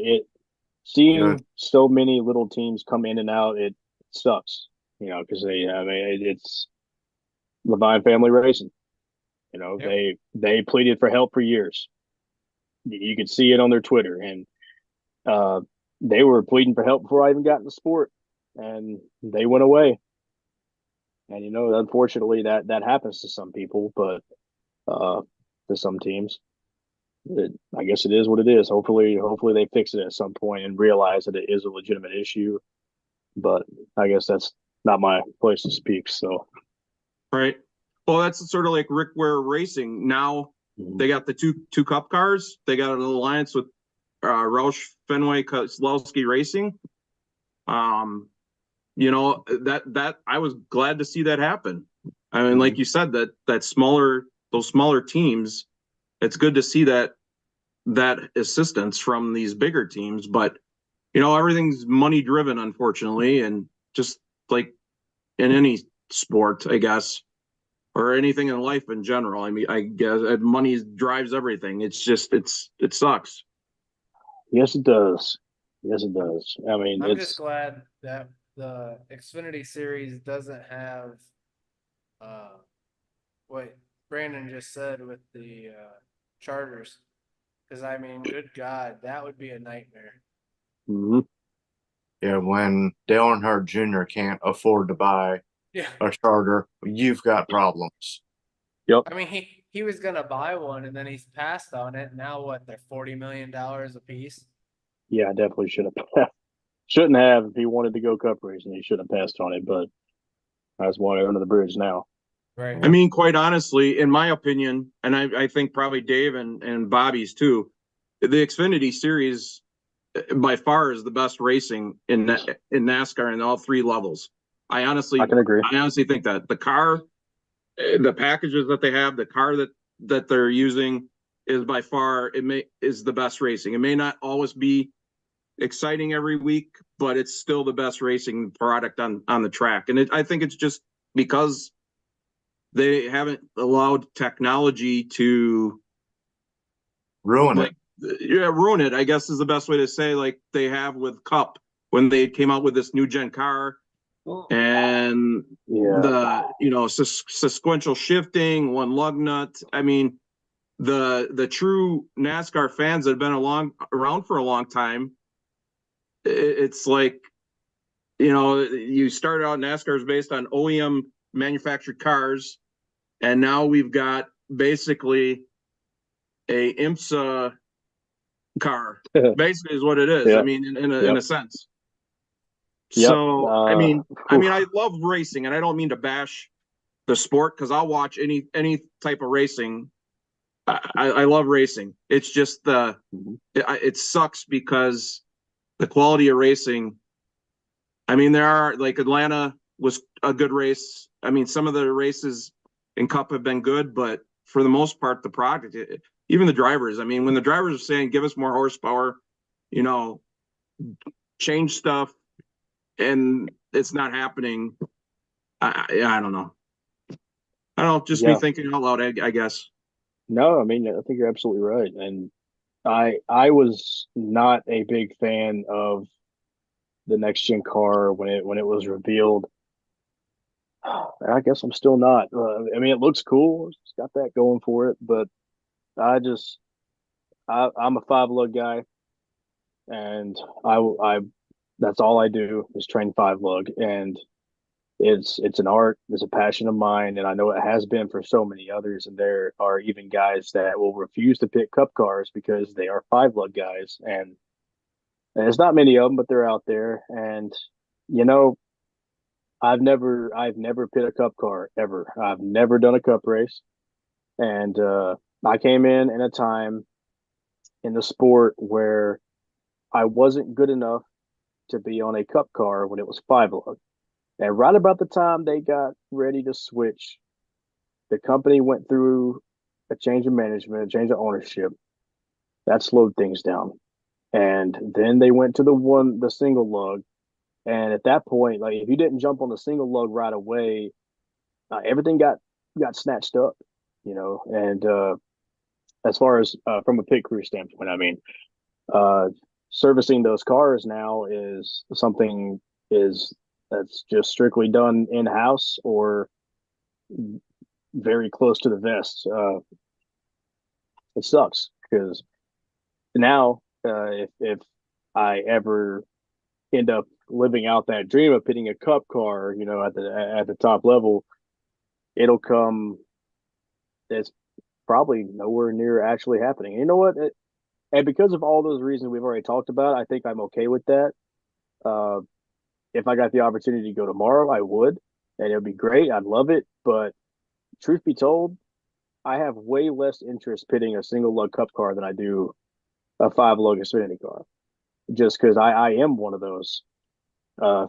Seeing so many little teams come in and out, it sucks. Because it's Levine Family Racing. They pleaded for help for years. You could see it on their Twitter, and they were pleading for help before I even got in the sport, and they went away. And unfortunately, that happens to some people, but to some teams, I guess it is what it is. Hopefully they fix it at some point and realize that it is a legitimate issue. But I guess that's not my place to speak. So, right. Well, that's sort of like Rick Ware Racing. Now they got the two Cup cars. They got an alliance with Roush Fenway Keselowski Racing. That I was glad to see that happen. I mean, like you said, those smaller teams, it's good to see that assistance from these bigger teams. But everything's money driven, unfortunately, and just like in any sport, I guess, or anything in life in general. I mean, I guess money drives everything. It's just it sucks. Yes, it does. Yes, it does. I mean, I'm just glad that the Xfinity Series doesn't have what Brandon just said with the charters. Because, I mean, good God, that would be a nightmare. Mm-hmm. Yeah, when Dale Earnhardt Jr. can't afford to buy a charter, you've got problems. Yep. I mean, he was going to buy one, and then he's passed on it. Now what, they're $40 million a piece? Yeah, I definitely shouldn't have. If he wanted to go Cup racing, he should have passed on it, but that's water under the bridge now. Right. I mean, quite honestly, in my opinion, and I think probably Dave and Bobby's too, the Xfinity Series by far is the best racing in NASCAR in all three levels. I can agree. I honestly think that the car, the packages that they have, the car that they're using is by far is the best racing. It may not always be exciting every week, but it's still the best racing product on the track. And I think it's just because they haven't allowed technology to ruin it. Ruin it, I guess is the best way to say, like they have with Cup when they came out with this new gen car and the sequential shifting, one lug nut. I mean, the true NASCAR fans that have been around for a long time, it's like, you started out NASCAR is based on OEM manufactured cars, and now we've got basically a IMSA car. Basically, is what it is. Yep. I mean, in a sense. Yep. So I mean, I love racing, and I don't mean to bash the sport because I'll watch any type of racing. I love racing. It's just it sucks because the quality of racing. I mean, there are like Atlanta was a good race. I mean, some of the races in Cup have been good, but for the most part, the product, even the drivers. I mean, when the drivers are saying, "Give us more horsepower," change stuff, and it's not happening. I don't know. I don't know. Just me thinking out loud, I guess. No, I mean, I think you're absolutely right, and I was not a big fan of the next gen car when it was revealed. I guess I'm still not. I mean, it looks cool. It's got that going for it, but I'm a 5-lug guy, and I that's all I do is train 5-lug, and it's an art, it's a passion of mine, and I know it has been for so many others. And there are even guys that will refuse to pick Cup cars because they are 5-lug guys, and there's not many of them, but they're out there. And I've never pit a cup car ever. I've never done a cup race. And I came in a time in the sport where I wasn't good enough to be on a cup car when it was 5 lug. And right about the time they got ready to switch, the company went through a change of management, a change of ownership. That slowed things down. And then they went to the single lug. And at that point, like if you didn't jump on the single lug right away, everything got snatched up, you know. And as far as from a pit crew standpoint, I mean, servicing those cars now is something that's just strictly done in house or very close to the vest. It sucks because now if I ever end up living out that dream of pitting a cup car, you know, at the top level, it'll come. It's probably nowhere near actually happening. You know what? And because of all those reasons we've already talked about, I think I'm okay with that. If I got the opportunity to go tomorrow, I would, and it would be great. I'd love it. But truth be told, I have way less interest pitting a single lug cup car than I do a 5 lug Xfinity car, just because I am one of those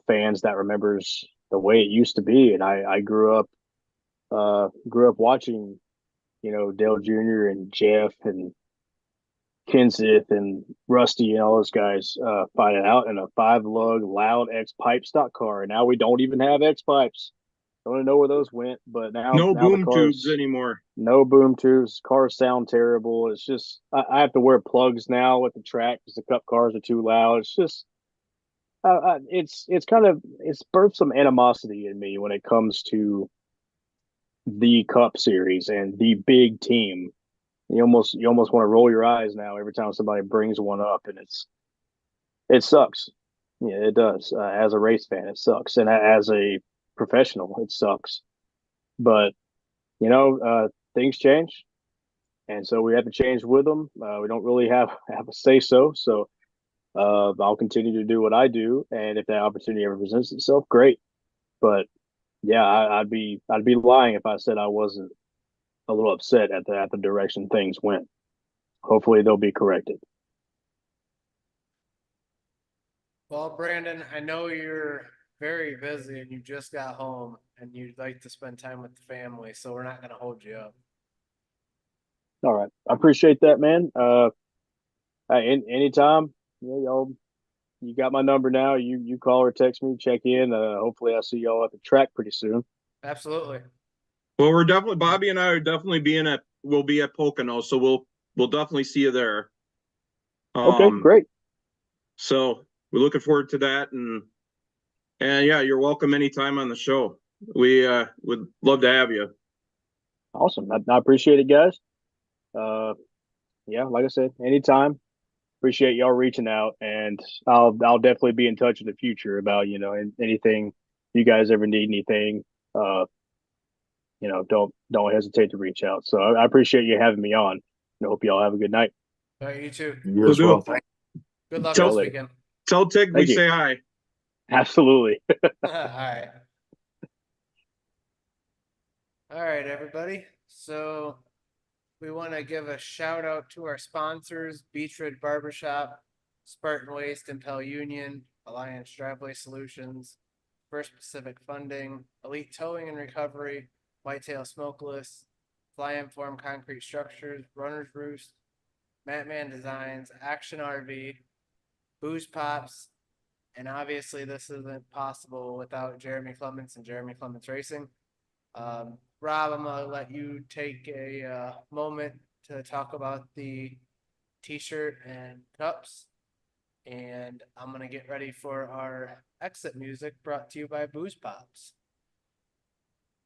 fans that remembers the way it used to be, and I grew up watching, you know, Dale Jr. and Jeff and Kenseth and Rusty and all those guys fighting out in a 5 lug loud X pipe stock car, and now we don't even have X pipes. I don't know where those went, but now No now boom the cars, tubes anymore. no boom tubes. Cars sound terrible. It's just I have to wear plugs now at the track because the cup cars are too loud. It's just it's kind of it's birthed some animosity in me when it comes to the Cup Series and the big team. You almost want to roll your eyes now every time somebody brings one up, and it sucks. Yeah, it does. As a race fan, it sucks, and as a professional, it sucks. But you know, things change, and so we have to change with them. We don't really have a say so. So I'll continue to do what I do, and if that opportunity ever presents itself, great. But yeah, I'd be lying if I said I wasn't a little upset at the direction things went. Hopefully, they'll be corrected. Well, Brandon, I know you're very busy and you just got home and you'd like to spend time with the family, so we're not going to hold you up. All right, I appreciate that, man. Anytime, yeah, y'all, you got my number now. You call or text me, check in. Hopefully, I'll see y'all at the track pretty soon. Absolutely. Well, we're definitely Bobby and I are definitely we'll be at Pocono, so we'll definitely see you there. Okay, great. So we're looking forward to that, and yeah, you're welcome anytime on the show. We would love to have you. Awesome. I appreciate it, guys. Yeah, like I said, anytime. Appreciate y'all reaching out, and I'll definitely be in touch in the future about, you know, anything you guys ever need anything. You know, don't hesitate to reach out. So I appreciate you having me on. I hope y'all have a good night. All right, you too. You as well. Good luck Tell- this weekend. Tell Tig we Thank you. say hi. Absolutely. All right. All right, everybody. So we want to give a shout out to our sponsors, Beechwood Barbershop, Spartan Waste and Pell Union, Alliance Driveway Solutions, First Pacific Funding, Elite Towing and Recovery, Whitetail Smokeless, Fly Inform Concrete Structures, Runner's Roost, Matman Designs, Action RV, Booze Pops, and obviously this isn't possible without Jeremy Clements and Jeremy Clements Racing. Rob, I'm gonna let you take a moment to talk about the t-shirt and cups, and I'm gonna get ready for our exit music brought to you by Booze Pops.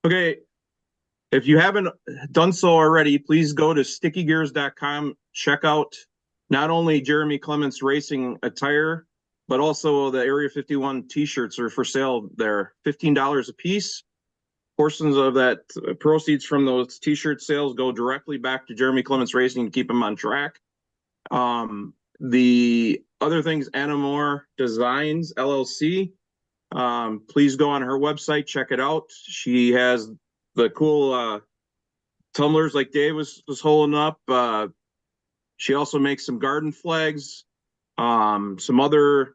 Okay. If you haven't done so already, please go to stickygears.com. Check out not only Jeremy Clements Racing attire, but also the Area 51 t-shirts are for sale there. $15 a piece. Portions of that proceeds from those t-shirt sales go directly back to Jeremy Clements Racing to keep him on track. The other things, Anamore Designs LLC. Please go on her website, check it out. She has the cool tumblers like Dave was holding up. She also makes some garden flags, some other,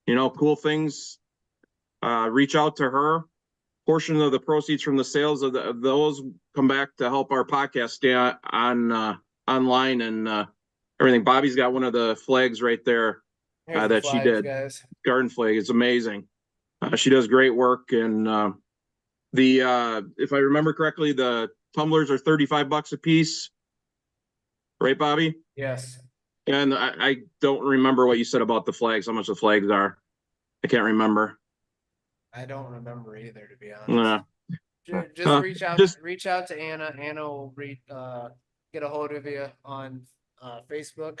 cool things. Reach out to her. Portion of the proceeds from the sales of those come back to help our podcast stay on online and everything. Bobby's got one of the flags right there Here's the that she flags, did. guys. Garden flag is amazing. She does great work, and if I remember correctly, the tumblers are $35 a piece, right, Bobby? Yes. And I don't remember what you said about the flags. How much the flags are? I can't remember. I don't remember either, to be honest. Nah. Just reach out. just- Reach out to Anna. Anna will get a hold of you on Facebook.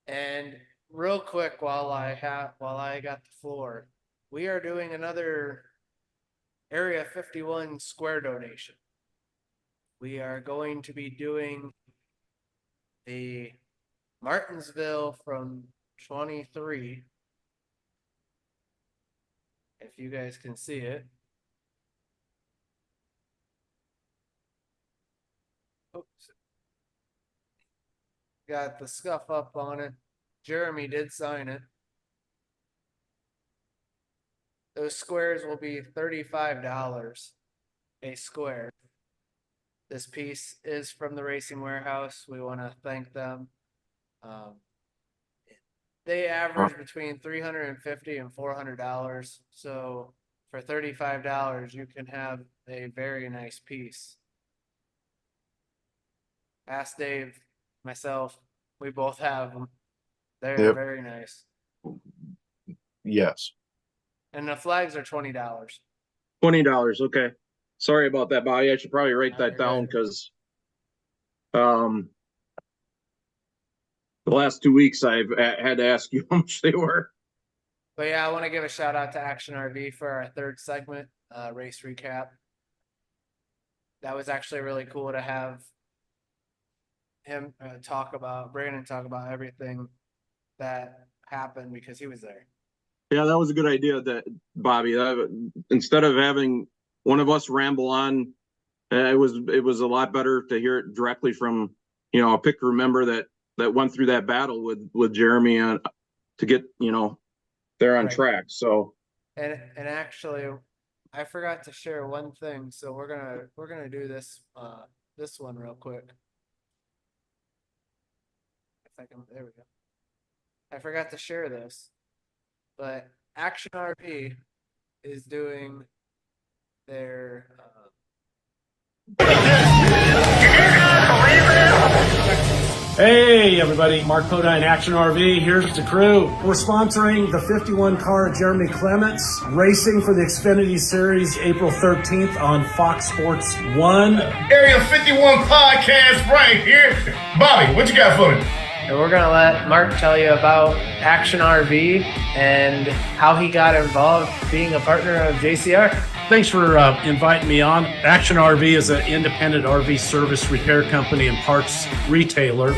And real quick, while I got the floor, we are doing another Area 51 square donation. We are going to be doing the Martinsville from 23. If you guys can see it. Oops. Got the scuff up on it. Jeremy did sign it. Those squares will be $35 a square. This piece is from the Racing Warehouse. We want to thank them. They average between $350 and $400. So for $35, you can have a very nice piece. Ask Dave, myself, we both have them. They're Yep. very nice. Yes. And the flags are $20. $20. Okay. Sorry about that, Bobby. I should probably write No, that you're down good. because the last 2 weeks I've had to ask you how much they were. But yeah, I want to give a shout out to Action RV for our third segment, race recap. That was actually really cool to have him Brandon talk about everything that happened because he was there. Yeah, that was a good idea, that Bobby. Instead of having one of us ramble on, it was a lot better to hear it directly from a pick member that went through that battle with Jeremy to get there on Right. track. So And actually, I forgot to share one thing, so we're gonna do this one real quick. If I can, there we go. I forgot to share this, but Action RV is doing their Hey everybody, Mark Podine, Action RV. Here's the crew. We're sponsoring the 51 car of Jeremy Clements, racing for the Xfinity Series April 13th on Fox Sports 1. Area 51 podcast right here. Bobby, what you got for me? And we're gonna let Mark tell you about Action RV and how he got involved being a partner of JCR. Thanks for inviting me on. Action RV is an independent RV service repair company and parts retailer.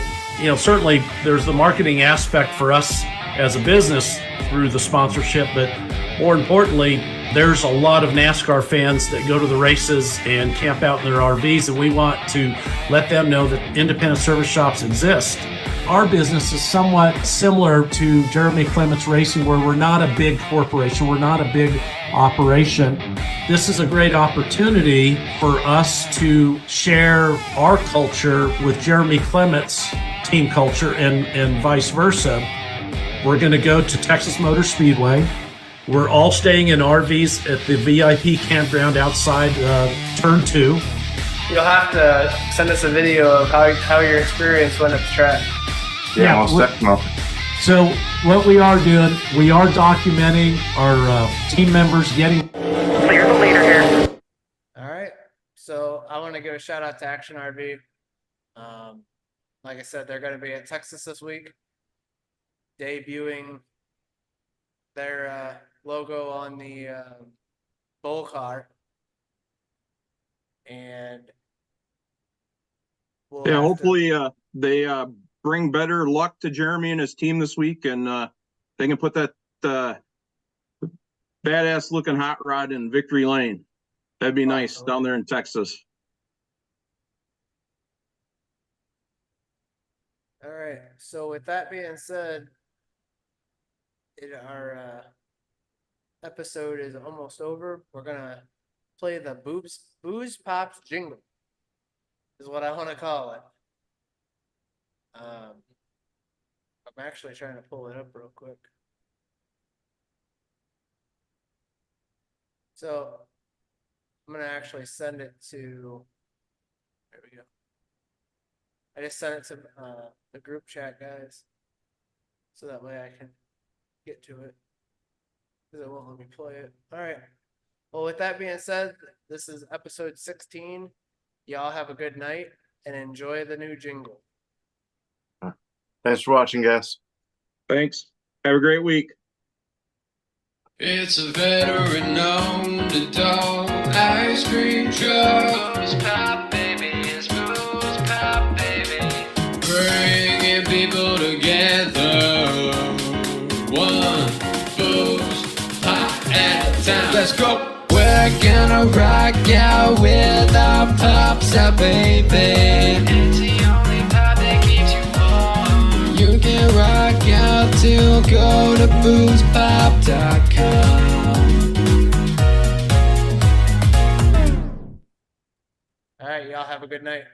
Certainly there's the marketing aspect for us as a business through the sponsorship, but more importantly, there's a lot of NASCAR fans that go to the races and camp out in their RVs, and we want to let them know that independent service shops exist. Our business is somewhat similar to Jeremy Clements Racing, where we're not a big corporation, we're not a big operation. This is a great opportunity for us to share our culture with Jeremy Clements' team culture and vice versa. We're going to go to Texas Motor Speedway. We're all staying in RVs at the VIP campground outside Turn 2. You'll have to send us a video of how your experience went at the track. Yeah, most definitely. So what we are doing, we are documenting our team members getting. Clear the leader here. All right. So I want to give a shout out to Action RV. Like I said, they're going to be at Texas this week, debuting their logo on the Bull car. And we'll have to- hopefully they bring better luck to Jeremy and his team this week, and they can put that badass looking hot rod in Victory Lane. That'd be nice down there in Texas. All right. So with that being said, our episode is almost over. We're gonna play the booze pops jingle, is what I want to call it. I'm actually trying to pull it up real quick. So I'm gonna actually send it to. There we go. I just sent it to the group chat, guys, so that way I can get to it, because it won't let me play it. All right. Well, with that being said, this is episode 16. Y'all have a good night and enjoy the new jingle. Thanks for watching, guys. Thanks. Have a great week. It's a veteran underdog ice cream truck. Booze pop, baby, it's booze pop, baby. Bringing people together. One booze pop at a time. Let's go. We're gonna rock out with our pops out, baby. It's the only pop that keeps you warm. You can rock out till go to boozepop.com. All right, y'all have a good night.